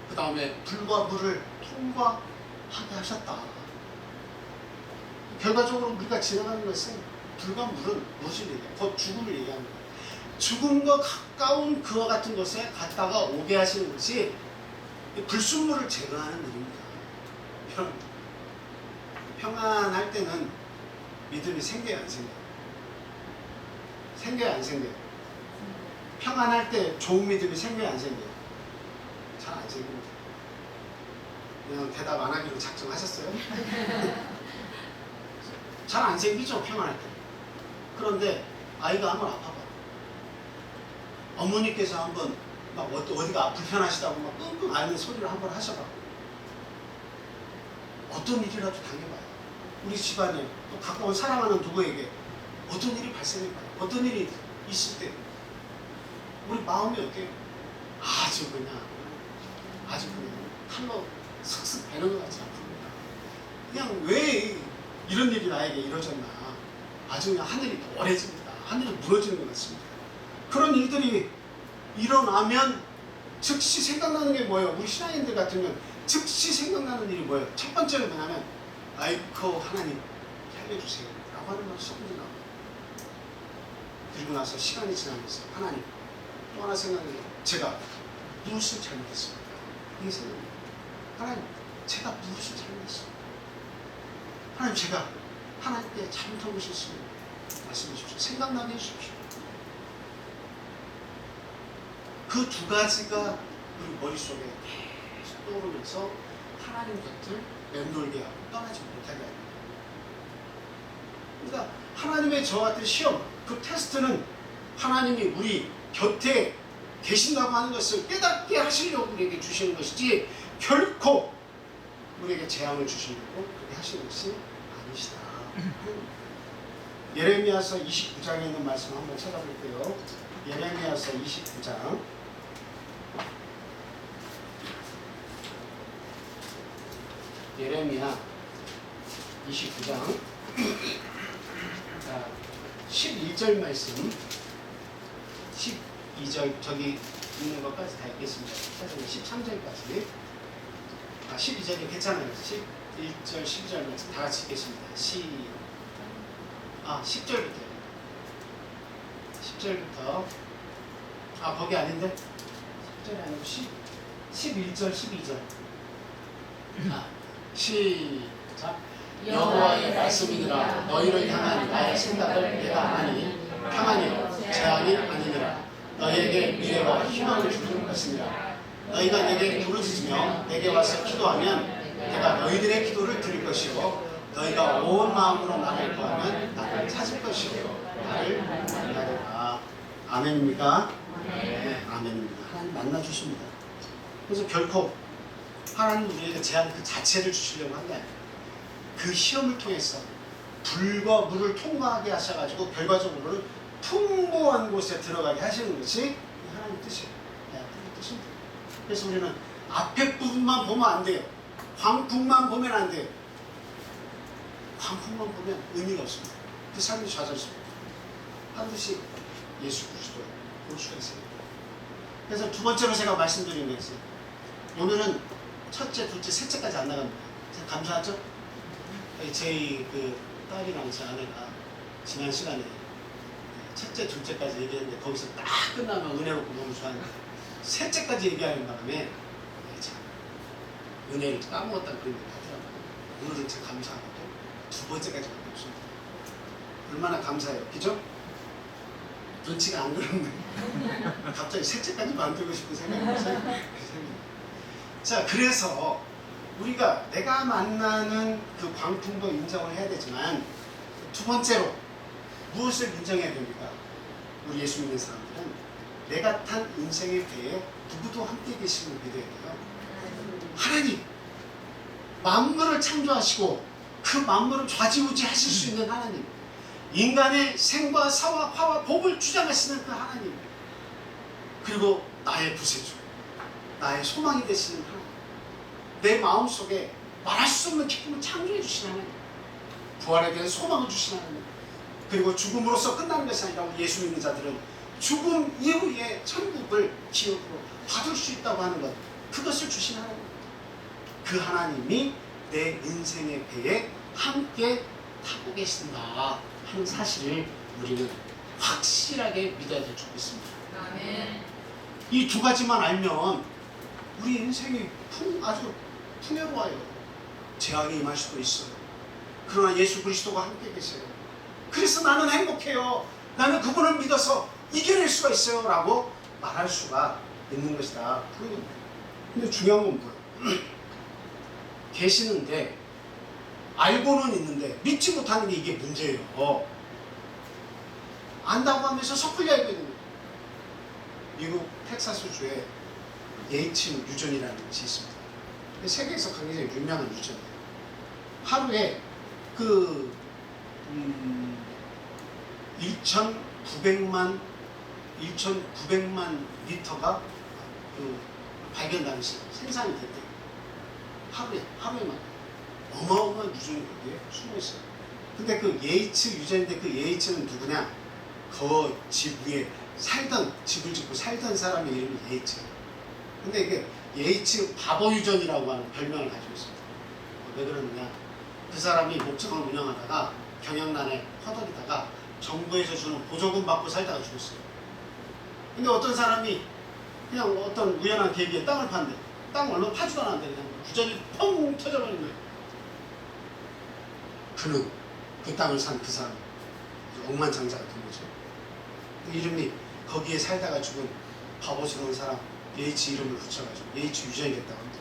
그 다음에 불과 물을 통과하게 하셨다. 결과적으로 우리가 지나가는 것은 불과 물은 무엇을 얘기해요? 곧 죽음을 얘기하는 거예요. 죽음과 가까운 그와 같은 곳에 갔다가 오게 하시는 것이 불순물을 제거하는 일입니다. 평안할 때는 믿음이 생겨요, 안 생겨요? 생겨요, 안 생겨요? 평안할 때 좋은 믿음이 생겨요, 안 생겨요? 잘 안 생깁니다. 그냥 대답 안 하기로 작정하셨어요? 잘 안 생기죠, 평안할 때. 그런데 아이가 한번 아파봐. 어머니께서 한번 막 어디가 불편하시다고 막 끙끙 앓는 소리를 한번 하셔봐. 어떤 일이라도 당해봐요. 우리 집안에 또 가까운 사랑하는 누구에게 어떤 일이 발생해봐요. 어떤 일이 있을 때 우리 마음이 어때요? 아주 그냥 칼로 슥슥 베는 것 같지 않습니까? 그냥 왜 이런 일이 나에게 이루어졌나. 아주 그냥 하늘이 노래집니다. 하늘이 무너지는 것 같습니다. 그런 일들이 일어나면 즉시 생각나는 게 뭐예요? 우리 신앙인들 같으면 즉시 생각나는 일이 뭐예요? 첫 번째는 뭐냐면 아이고 하나님 살려주세요 라고 하는 말이 쏙 나와요. 그리고 나서 시간이 지나면서 하나님 또 하나 생각해요. 제가 무엇을 잘못했습니까? 이게 생각나요. 하나님 제가 무엇을 잘못했습니까? 하나님 제가 하나님께 잘못한 것이 있으면 말씀해 주십시오. 생각나게 해주십시오. 그 두 가지가 우리 머릿속에 계속 떠오르면서 하나님 곁을 맴돌게 하고 떠나지 못하게 합니다. 그러니까 하나님의 저와 같은 시험, 그 테스트는 하나님이 우리 곁에 계신다고 하는 것을 깨닫게 하시려고 우리에게 주시는 것이지 결코 우리에게 재앙을 주시려고 그렇게 하시는 것이 아니시다. 예레미야서 29장에 있는 말씀 한번 찾아볼게요. 예레미야서 29장 예레미야 29장 11절 말씀 12절 저기 있는 것까지 다 읽겠습니다. 13절까지 12절이 괜찮아요. 11절 12절 말씀 다 같이 읽겠습니다. 10절부터요. 10절부터 거기 아닌데 10절이 아니고 11절 12절 시작. 여호와의 말씀이니라. 너희를 향한 나의 생각을 내가 아니 평안이요 재앙이 아니니라. 너희에게 미래와 희망을 주는 것이니라. 너희가 내게 부르짖으며 내게 와서 기도하면 내가 너희들의 기도를 들을 것이고 너희가 온 마음으로 나를 구하면 나를 찾을 것이고 나를 만나리라. 아멘입니까? 네, 아멘입니다. 하나님 만나주십니다. 그래서 결코 하나님 우리에게 제한 그 자체를 주시려고 한 게 아니에요. 그 시험을 통해서 불과 물을 통과하게 하셔가지고 결과적으로는 풍부한 곳에 들어가게 하시는 것이 하나님의 뜻이에요. 네, 하나님의 뜻입니다. 그래서 우리는 앞에 부분만 보면 안 돼요. 광풍만 보면 안 돼요. 광풍만 보면 의미가 없습니다. 그 삶이 좌절스럽습니다. 반드시 예수 그리스도를 볼 수가 있어요. 그래서 두 번째로 제가 말씀드리는 것이 오늘은 첫째, 둘째, 셋째까지 안 나갑니다. 감사하죠? 저희 그 딸이랑 제 아내가 지난 시간에 첫째, 둘째까지 얘기했는데 거기서 딱 끝나면 은혜롭고 너무 좋아하는데 셋째까지 얘기하는 바람에 참 은혜를 까먹었다 그런 얘기 하더라고요. 오늘은 참 감사하고 두 번째까지 가고 있습니다. 얼마나 감사해요. 그죠? 눈치가 안 그러는데 갑자기 셋째까지 만들고 싶은 생각이 들어요. 자, 그래서 우리가 내가 만나는 그 광풍도 인정을 해야 되지만 두 번째로 무엇을 인정해야 됩니까? 우리 예수 믿는 사람들은 내가 탄 인생의 배에 누구도 함께 계심을 믿어야 돼요. 하나님, 만물을 창조하시고 그 만물을 좌지우지 하실 수 있는 하나님, 인간의 생과 사와 화와 복을 주장하시는 그 하나님, 그리고 나의 구세주, 나의 소망이 되시는 하나님, 내 마음속에 말할 수 없는 기쁨을 창조해 주시는 하나님, 부활에 대한 소망을 주시는 하나님, 그리고 죽음으로써 끝나는 것이 아니라 예수 믿는 자들은 죽음 이후에 천국을 기업으로 받을 수 있다고 하는 것, 그것을 주신 하나님, 그 하나님이 내 인생의 배에 함께 타고 계신다 하는 사실을 우리는 확실하게 믿어야 될 줄 믿습니다. 아멘. 이 두 가지만 알면 우리 인생이 아주 풍요로워요. 재앙이 임할 수도 있어요. 그러나 예수 그리스도가 함께 계세요. 그래서 나는 행복해요. 나는 그분을 믿어서 이겨낼 수가 있어요 라고 말할 수가 있는 것이다. 근데 중요한 건 뭐예요? 계시는데 알고는 있는데 믿지 못하는 게 이게 문제예요. 안다고 하면서 섣불리 알고 있는 거예요. 미국 텍사스주에 예이츠 유전이라는 것이 있습니다. 세계에서 굉장히 유명한 유전이에요. 하루에 1,900만 리터가 발견당시 생산이 됐대요. 하루에만. 어마어마한 유전이 거기에 숨어있어요. 근데 그 예이츠 유전인데 그 예이츠는 누구냐? 그 집 위에 집을 짓고 살던 사람의 이름이 예이츠예요. 근데 이게 예이츠 바보 유전이라고 하는 별명을 가지고 있습니다. 왜 그러느냐? 그 사람이 목장을 운영하다가 경영난에 허덕이다가 정부에서 주는 보조금 받고 살다가 죽었어요. 근데 어떤 사람이 그냥 어떤 우연한 계기에 땅을 팠는데 땅 얼마 파지도 않았는데 그냥 유전이 펑 터져버린 거예요. 그는 그 땅을 산 그 사람 억만장자가 된 거죠. 그 이름이 거기에 살다가 죽은 바보스러운 사람 예이츠 이름을 붙여가지고 예이츠 유전이 됐다고 합니다.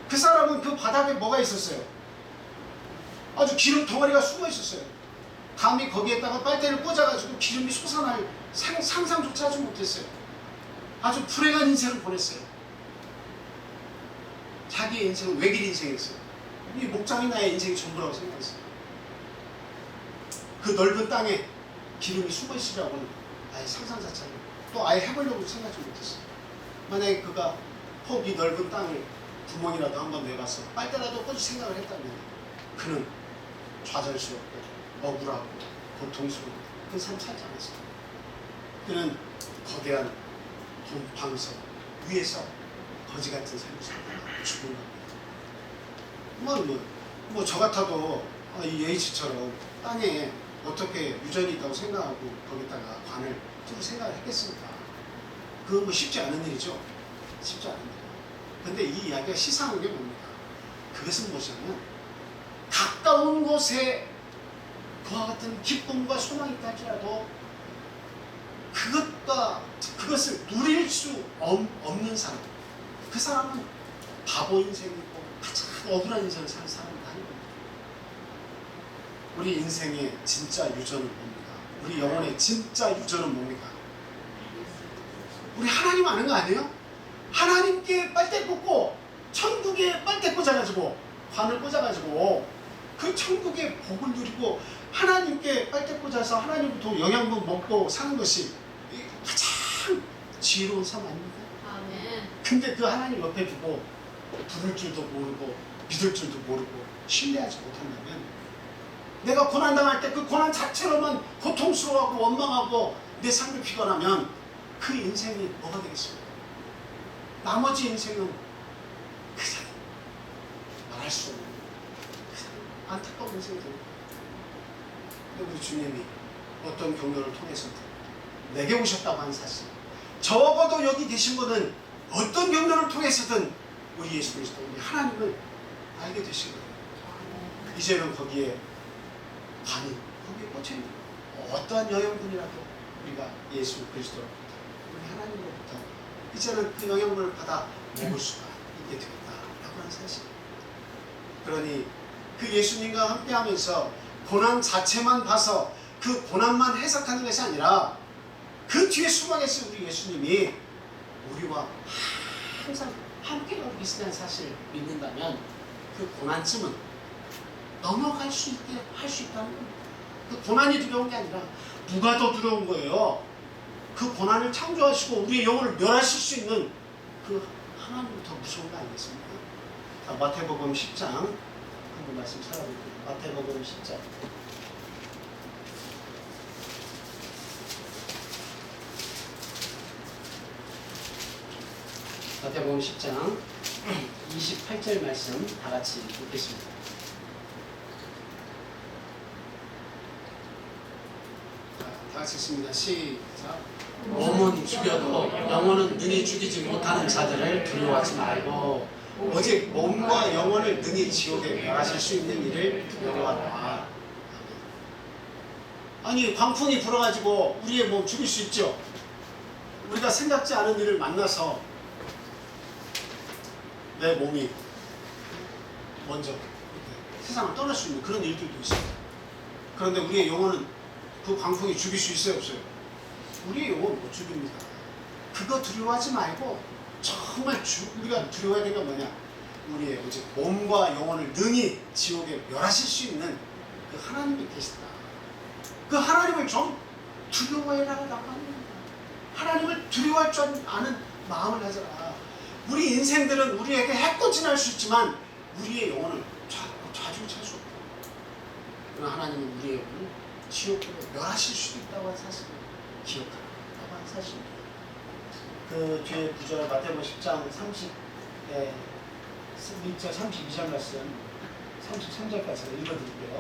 그 사람은 그 바닥에 뭐가 있었어요? 아주 기름 덩어리가 숨어 있었어요. 감히 거기에다가 빨대를 꽂아가지고 기름이 솟아날 상상조차 하지 못했어요. 아주 불행한 인생을 보냈어요. 자기의 인생은 외길 인생이었어요. 이 목장이 나의 인생이 전부라고 생각했어요. 그 넓은 땅에 기름이 숨어 있으려고는 아예 상상 자체를 또 아예 해보려고 생각하지 못했어요. 만약에 그가 혹 이 넓은 땅을 구멍이라도 한번 내봐서 빨대라도 꽂을 생각을 했다면 그는 좌절스럽고 억울하고 고통스럽고 그 삶 살지 않았어요. 그는 거대한 방석 위에서 거지 같은 삶을 살다가 죽은 겁니다. 뭐 저 같아도 이 예이츠처럼 땅에 어떻게 유전이 있다고 생각하고 거기다가 관을 두고 생각을 했겠습니까? 그건 뭐 쉽지 않은 일이죠. 쉽지 않은 일이에요. 근데 이 이야기가 시사하는 게 뭡니까? 그것은 무엇이냐면 가까운 곳에 그와 같은 기쁨과 소망이 있다 할지라도 그것을 누릴 수 없는 사람, 그 사람은 바보 인생이고 가장 억울한 인생을 사는 사람이 아닙니다. 우리 인생의 진짜 유전은 뭡니까? 우리 영혼의 진짜 유전은 뭡니까? 우리 하나님 아는 거 아니에요? 하나님께 빨대 꽂고 천국에 빨대 꽂아가지고 관을 꽂아가지고 그 천국의 복을 누리고 하나님께 빨대 꽂아서 하나님부터 영양분 먹고 사는 것이 가장 지혜로운 삶 아닙니까? 아멘. 근데 그 하나님 옆에 두고 부를 줄도 모르고 믿을 줄도 모르고 신뢰하지 못한다면 내가 고난당할 때 그 고난 자체로만 고통스러워하고 원망하고 내 삶을 비관하면 그 인생이 뭐가 되겠습니까? 나머지 인생은 그냥 말할 수 없는 그냥 안타까운 인생이 됩니다. 근데 우리 주님이 어떤 경로를 통해서든 내게 오셨다고 하는 사실, 적어도 여기 계신 분은 어떤 경로를 통해서든 우리 예수 그리스도, 우리 하나님을 알게 되신 거예요. 이제는 거기에 관이 거기에 꽂혀있는 거예요. 어떠한 영양분이라도 우리가 예수 그리스도로부터 우리 하나님으로부터 이제는 그 영양분을 받아 먹을 수가 있게 되겠다라고 하는 사실. 그러니 그 예수님과 함께하면서 고난 자체만 봐서 그 고난만 해석하는 것이 아니라 그 뒤에 숨어 계신 우리 예수님이 우리와 항상 함께하고 계시다는 사실을 믿는다면 그 고난쯤은 넘어갈 수 있게 할 수 있다는 겁니다. 그 고난이 두려운 게 아니라 누가 더 두려운 거예요? 그 고난을 창조하시고 우리의 영혼을 멸하실 수 있는 그 하나님이 더 무서운 거 아니겠습니까? 자, 마태복음 10장 한번 말씀 찾아볼게요. 마태복음 10장. 마태복음 10장 28절 말씀 다 같이 읽겠습니다. 다 같이 읽습니다. 시작. 몸은 죽여도 영혼은 능히 죽이지 못하는 자들을 두려워하지 말고 오직 몸과 영혼을 능히 지옥에 멸하실 수 있는 일을 두려워하라. 아니 광풍이 불어가지고 우리의 몸 죽일 수 있죠. 우리가 생각지 않은 일을 만나서 내 몸이 먼저 세상을 떠날 수 있는 그런 일들도 있습니다. 그런데 우리의 영혼은 그 광풍이 죽일 수 있어요, 없어요? 우리의 영혼 못 죽입니다. 그거 두려워하지 말고 정말 우리가 두려워해야 되는 건 뭐냐? 우리의 오직 몸과 영혼을 능히 지옥에 멸하실 수 있는 그 하나님이 계시다. 그 하나님을 좀 두려워해라라고 하는 겁니다. 하나님을 두려워할 줄 아는 마음을 가져라. 우리 인생들은 우리에게 해코지 날 수 있지만 우리의 영혼을 좌중차할 수 없다. 그러나 하나님은 우리의 영혼을 지옥으로 멸하실 수도 있다고 하는 사실을 기억하라고 하는 사실입니다. 그 뒤에 구절 마태복음 10장 1절 32절 말씀 33절까지 읽어드릴게요.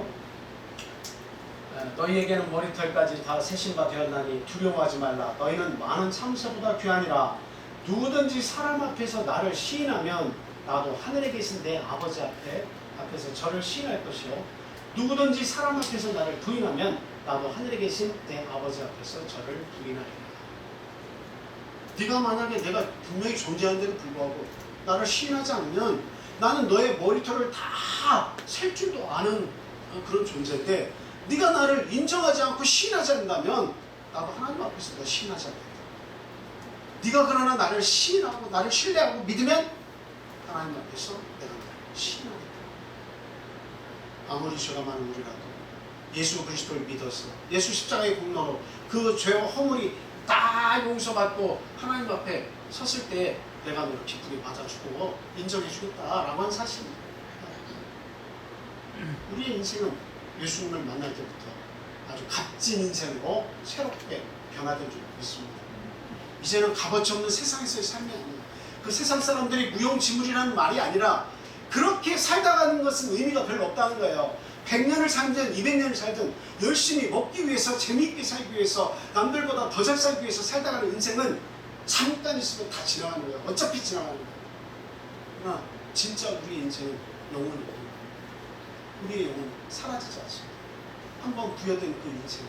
너희에게는 머리털까지 다 세신 바 되었나니 두려워하지 말라. 너희는 많은 참새보다 귀하니라. 누구든지 사람 앞에서 나를 시인하면 나도 하늘에 계신 내 아버지 앞에서 저를 시인할 것이요. 누구든지 사람 앞에서 나를 부인하면 나도 하늘에 계신 내 아버지 앞에서 저를 부인하리라. 네가 만약에 내가 분명히 존재하는데도 불구하고 나를 시인하지 않으면 나는 너의 머리털을 다 셀 줄도 아는 그런 존재인데 네가 나를 인정하지 않고 시인하지 않는다면 나도 하나님 앞에서 너 시인하지 않겠다. 네가 그러나 나를 시인하고 나를 신뢰하고 믿으면 하나님 앞에서 내가 나를 시인하겠다. 아무리 죄가 많은 우리라도 예수 그리스도를 믿어서 예수 십자가의 공로로 그 죄와 허물이 다 용서받고 하나님 앞에 섰을 때 내가 너를 기쁘게 받아주고 인정해주겠다라고 하는 사실입니다. 우리의 인생은 예수님을 만날 때부터 아주 값진 인생으로 새롭게 변화된 줄 믿습니다. 이제는 값어치 없는 세상에서의 삶이 아니에요. 그 세상 사람들이 무용지물이라는 말이 아니라 그렇게 살다 가는 것은 의미가 별로 없다는 거예요. 100년을 살든 200년을 살든 열심히 먹기 위해서 재미있게 살기 위해서 남들보다 더 잘 살기 위해서 살다 가는 인생은 잠깐 있으면 다 지나가는 거예요. 어차피 지나가는 거예요. 그러나 진짜 우리의 인생은 영원히 우리의 영혼은 사라지지 않습니다. 한번 부여된 그 인생,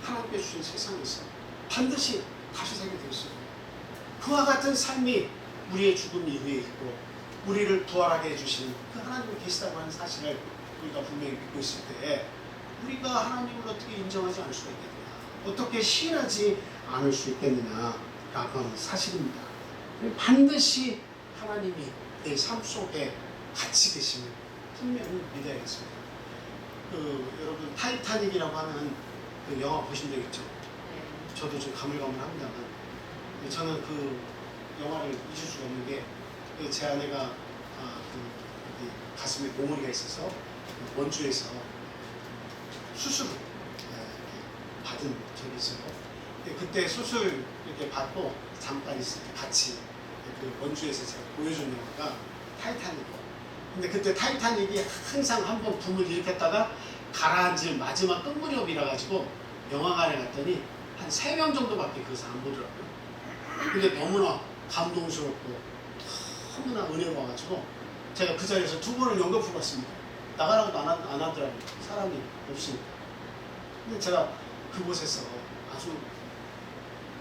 하나님께 주신 세상에서 반드시 다시 살게 되어 있습니다. 그와 같은 삶이 우리의 죽음 이후에 있고 우리를 부활하게 해주신 그 하나님이 계시다고 하는 사실을 우리가 분명히 믿고 있을 때 우리가 하나님을 어떻게 인정하지 않을 수가 있겠느냐, 어떻게 시인하지 않을 수 있겠느냐라고 하는 사실입니다. 반드시 하나님이 내 삶 속에 같이 계심을 분명히 믿어야겠습니다. 여러분 타이타닉이라고 하는 그 영화 보신 적 있죠? 저도 좀 가물가물합니다만 저는 그 영화를 잊을 수가 없는 게 제 아내가 가슴에 봉우리가 있어서 원주에서 수술을 받은 적이 있어요. 그때 수술 이렇게 받고 잠깐 있을 때 같이 그 원주에서 제가 보여준 영화가 타이타닉이에요. 근데 그때 타이타닉이 항상 한번 붐을 일으켰다가 가라앉을 마지막 끝무렵이라 가지고 영화관에 갔더니 한 3명 정도밖에 거기서 안 보더라고요. 근데 너무나 감동스럽고 너무나 은혜로워가지고 제가 그 자리에서 2번을 연극을 봤습니다. 나가라고도 안 하더라고요. 사람이 없으니까. 근데 제가 그곳에서 아주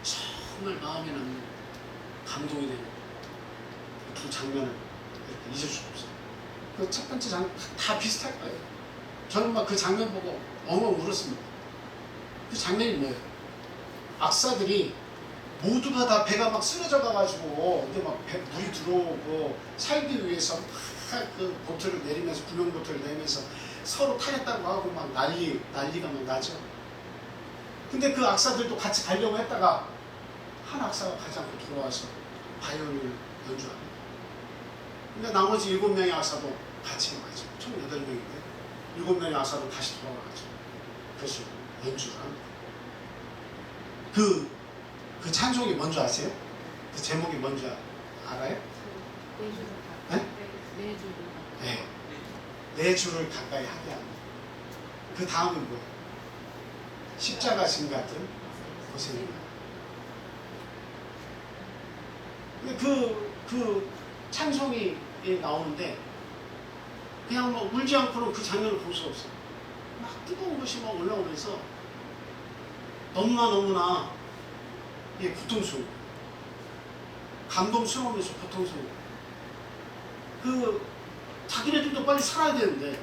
정말 마음에 남는 감동이 되는 두 장면을 이렇게 잊을 수가 없어요. 그 첫 번째 장면 다 비슷할 거예요. 저는 막 그 장면 보고 엉엉 울었습니다. 그 장면이 뭐예요? 악사들이 모두가 다 배가 막 쓰러져 가가지고 근데 막 물이 들어오고 살기 위해서 막 그 보트를 내리면서 구명 보트를 내리면서 서로 타겠다고 하고 막 난리가 막 나죠. 근데 그 악사들도 같이 가려고 했다가 한 악사가 가지 않고 들어와서 바이올린을 연주합니다. 근데 나머지 7명의 악사도 같이 가죠. 총 8명인데 7명의 악사도 다시 돌아가죠. 그래서 연주를 합니다. 그 찬송이 뭔지 아세요? 그 제목이 뭔지 알아요? 네. 내 주를 가까이 하게 합니다. 그 다음은 뭐예요? 십자가 진 같은 고생입니다. 근데 그 찬송이 나오는데 그냥 뭐 울지 않고는 그 장면을 볼 수 없어요. 막 뜨거운 것이 막 올라오면서 너무나 고통스러워. 감동스러우면서 고통스러워. 자기네들도 빨리 살아야 되는데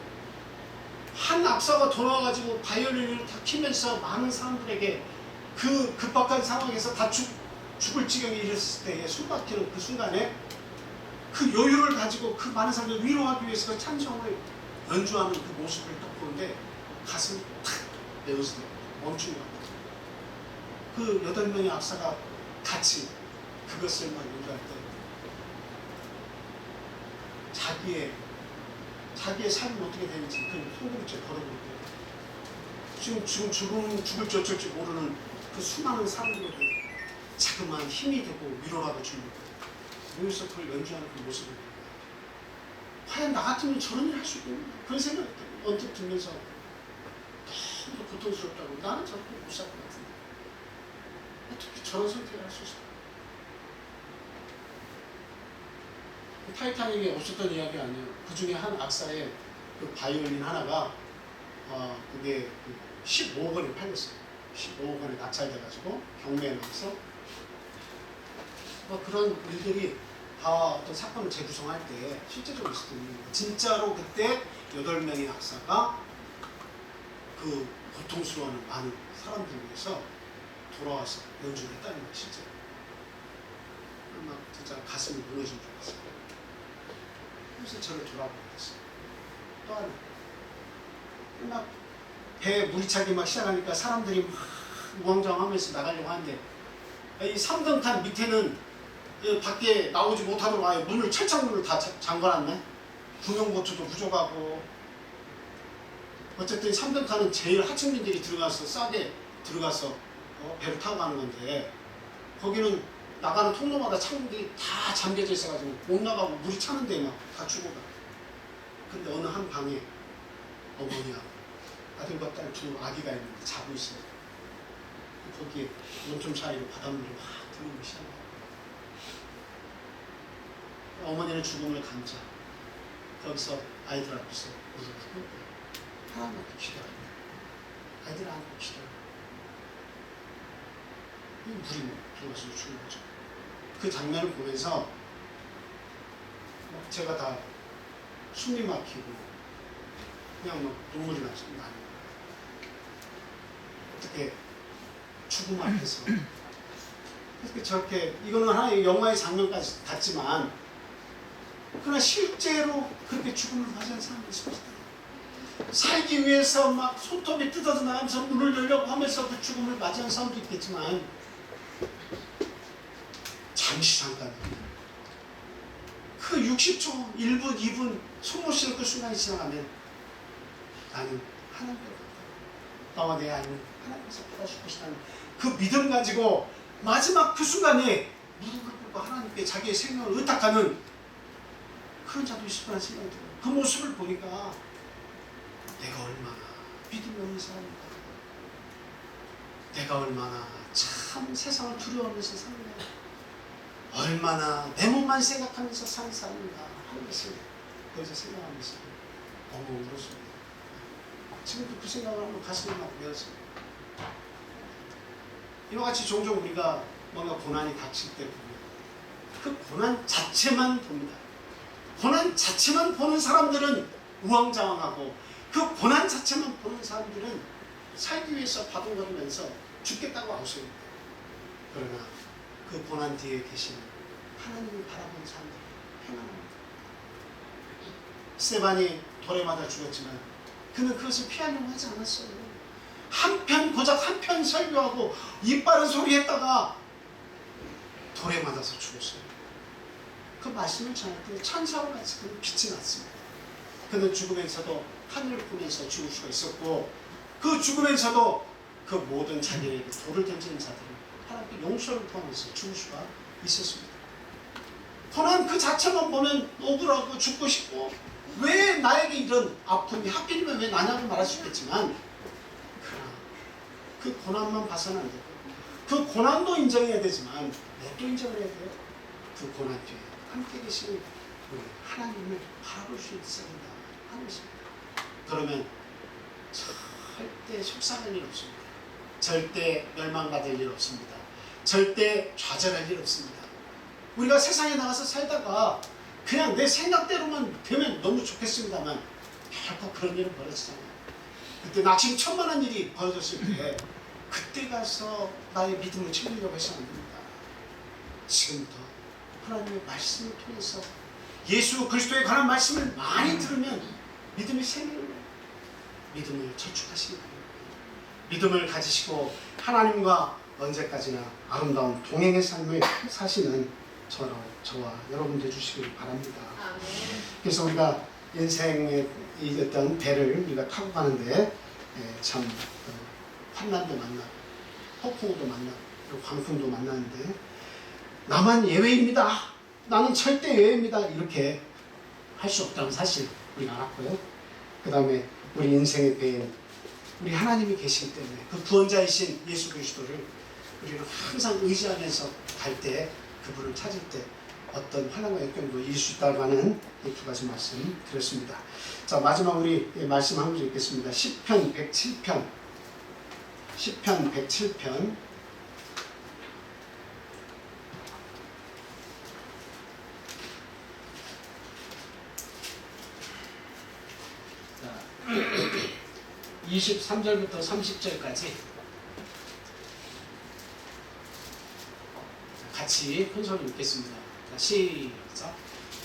한 악사가 돌아와가지고 바이올린을 다 키면서 많은 사람들에게 그 급박한 상황에서 다 죽을 지경에 이르렀을 때에 숨막히는 그 순간에 그 여유를 가지고 그 많은 사람들을 위로하기 위해서 그 찬송을 연주하는 그 모습을 딱 보는데 가슴이 탁 메어서 멈춘 것 같아요. 그 8명의 악사가 같이 그것을 막 연주할 때 자기의 삶이 어떻게 되는지 그 송구리째 걸어볼 때 지금 죽을 지 어쩔지 모르는 그 수많은 사람들에게 자그마한 힘이 되고 위로라도 주는 모여서 그걸 연주하는 그 모습을 과연 나 같으면 저런 일 할 수 있겠나 그런 생각이 언뜻 들면서 너무 고통스럽다고 나는 저렇게 못 살 것 같은데 어떻게 저런 선택을 할 수 있을까. 타이타닉에 없었던 이야기가 아니에요. 그 중에 한 악사의 그 바이올린 하나가 그게 15억 원에 팔렸어요. 15억 원에 낙찰돼가지고 경매에 나와서 그런 일들이 다 어떤 사건을 재구성할 때 실제적으로 있었던 일입니다. 진짜로 그때 8명의 악사가 그 고통스러워하는 많은 사람들 위해서 돌아와서 연주를 했다는 거예요. 실제로. 막 진짜 가슴이 무너진 줄 알았어요. 그래서 저를 돌아보게 됐어요. 또 하나. 막 배에 물이 차기 막 시작하니까 사람들이 막 우왕좌왕하면서 나가려고 하는데 이 3등 칸 밑에는 밖에 나오지 못하도록 아예 문을 철창문을 다 잠궈놨네. 구명보트도 부족하고 어쨌든 3등 칸은 제일 하층민들이 들어가서 싸게 들어가서 배를 타고 가는 건데 거기는 나가는 통로마다 창문들이 다 잠겨져 있어가지고 못 나가고 물이 차는데 막 다 죽어가. 근데 어느 한 방에 어머니하고 아들과 딸 2 아기가 있는데 자고 있어요. 거기에 몸통 사이로 바닷물이 확 들어오기 시작해요. 어머니는 죽음을 감자. 거기서 아이들 앞에서 무릎 꿇고 하나님께 기도합니다. 아이들 안고 기도해요. 물이 들어가서 죽은 거죠. 그 장면을 보면서 제가 다 숨이 막히고 그냥 막 눈물이 나는 거예요. 어떻게 죽음 앞에서 어떻게 저렇게 이거는 하나의 영화의 장면까지 같지만 그러나 실제로 그렇게 죽음을 맞이한 사람이 있습니다. 살기 위해서 막 손톱이 뜯어져 나가면서 문을 열려고 하면서 그 죽음을 맞이한 사람도 있겠지만 잠시 잠깐 그 60초, 1분, 2분 숨 못 쉬는 그 순간이 지나가면 나는 하나님께 나와 내 아이는 하나님께서 받아줄 것이라는 그 믿음 가지고 마지막 그 순간에 무릎을 꿇고 하나님께 자기의 생명을 의탁하는 그런 자도 있을 거라는 생각이 들어요. 그 모습을 보니까 내가 얼마나 믿음이 없는 사람인가, 내가 얼마나 참 세상을 두려워하면서 사는가, 얼마나 내 몸만 생각하면서 사는 사람인가 하는 것을 거기서 생각하면서 엉엉 울었습니다. 지금도 그 생각을 하면 가슴이 막 메었습니다. 이와 같이 종종 우리가 뭔가 고난이 닥칠 때 보면 그 고난 자체만 봅니다. 고난 자체만 보는 사람들은 우왕좌왕하고 그 고난 자체만 보는 사람들은 살기 위해서 바둥거리면서 죽겠다고 아우성입니다. 그러나 그 고난 뒤에 계신 하나님을 바라보는 사람들이 평안합니다. 스데반이 돌에 맞아 죽었지만 그는 그것을 피하려고 하지 않았어요. 고작 한편 설교하고 이빠른 소리 했다가 돌에 맞아서 죽었어요. 그 말씀을 전할 때 천사와 같이 그는 빛이 났습니다. 그는 죽으면서도 하늘을 보면서 죽을 수가 있었고 그 죽으면서도 그 모든 자기에게 돌을 던지는 자들을 하나님께 용서를 구하면서 죽을 수가 있었습니다. 고난 그 자체만 보면 억울하고 죽고 싶고 왜 나에게 이런 아픔이 하필이면 왜 나냐고 말할 수 있겠지만 그러나 그 고난만 봐서는 안 되고 그 고난도 인정해야 되지만 또 인정을 해야 돼요? 그 고난 뒤에 함께 계시는 우리 하나님을 바라볼 수 있어야 된다 하는 것입니다. 그러면 절대 속상할 일 없습니다. 절대 멸망받을 일 없습니다. 절대 좌절할 일 없습니다. 우리가 세상에 나가서 살다가 그냥 내 생각대로만 되면 너무 좋겠습니다만 결코 그런 일은 벌어지잖아요. 그때 나 지금 천만한 일이 벌어졌을 때 그때 가서 나의 믿음을 챙기려고 해서는 안 됩니다. 지금부터 하나님의 말씀을 통해서 예수 그리스도에 관한 말씀을 많이 들으면 믿음이 생기는 거예요. 믿음을 저축하시기 바랍니다. 믿음을 가지시고 하나님과 언제까지나 아름다운 동행의 삶을 사시는 저와 여러분 되주시길 바랍니다. 그래서 우리가 인생의 이 어떤 배를 우리가 타고 가는데 참 환난도 만나고 폭풍도 만나고 그리고 광풍도 만나는데 나만 예외입니다. 나는 절대 예외입니다. 이렇게 할 수 없다는 사실 우리가 알았고요. 그 다음에 우리 인생의 배에 우리 하나님이 계시기 때문에 그 구원자이신 예수 그리스도를 우리는 항상 의지하면서 갈 때 그분을 찾을 때 어떤 환난과 역경도 이길 수 있다고 하는 이 두 가지 말씀 드렸습니다. 자, 마지막 우리 말씀 한 구절 읽겠습니다. 시편 107편 107편 자, 23절부터 30절까지 같이 큰 소리 읽겠습니다. 자, 시작.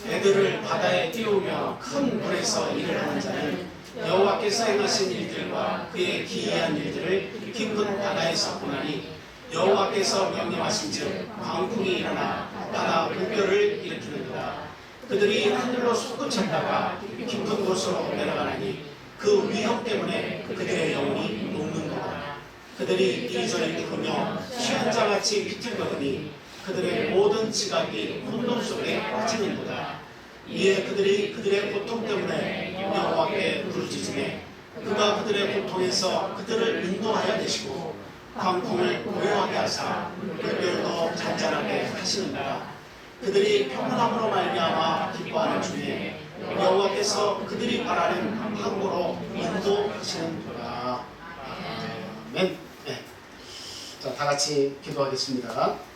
애들을 바다에 띄우며 큰 물에서 일을 하는 자는 여호와께서 행하신 일들과 그의 기이한 일들을 깊은 바다에서 보나니 여호와께서 명령하신즉 광풍이 일어나 바다 물결을 일으키는도다. 그들이 하늘로 솟구쳤다가 깊은 곳으로 내려가나니 그 위험 때문에 그들의 영혼이 녹는도다. 그들이 이리저리 부르며 취한 자같이 비틀거리니 그들의 모든 지각이 혼돈 속에 빠지는도다. 이에 그들이 그들의 고통 때문에 여호와께 부르짖으매 그가 그들의 고통에서 그들을 인도하여 내시고 광풍을 고요하게 하사 물결도 잔잔하게 하시는도다. 그들이 평안함으로 말미암아 기뻐하는 중에 여호와께서 그들이 바라는 항구로 인도하시는도다. 아멘. 네. 자, 다 같이 기도하겠습니다.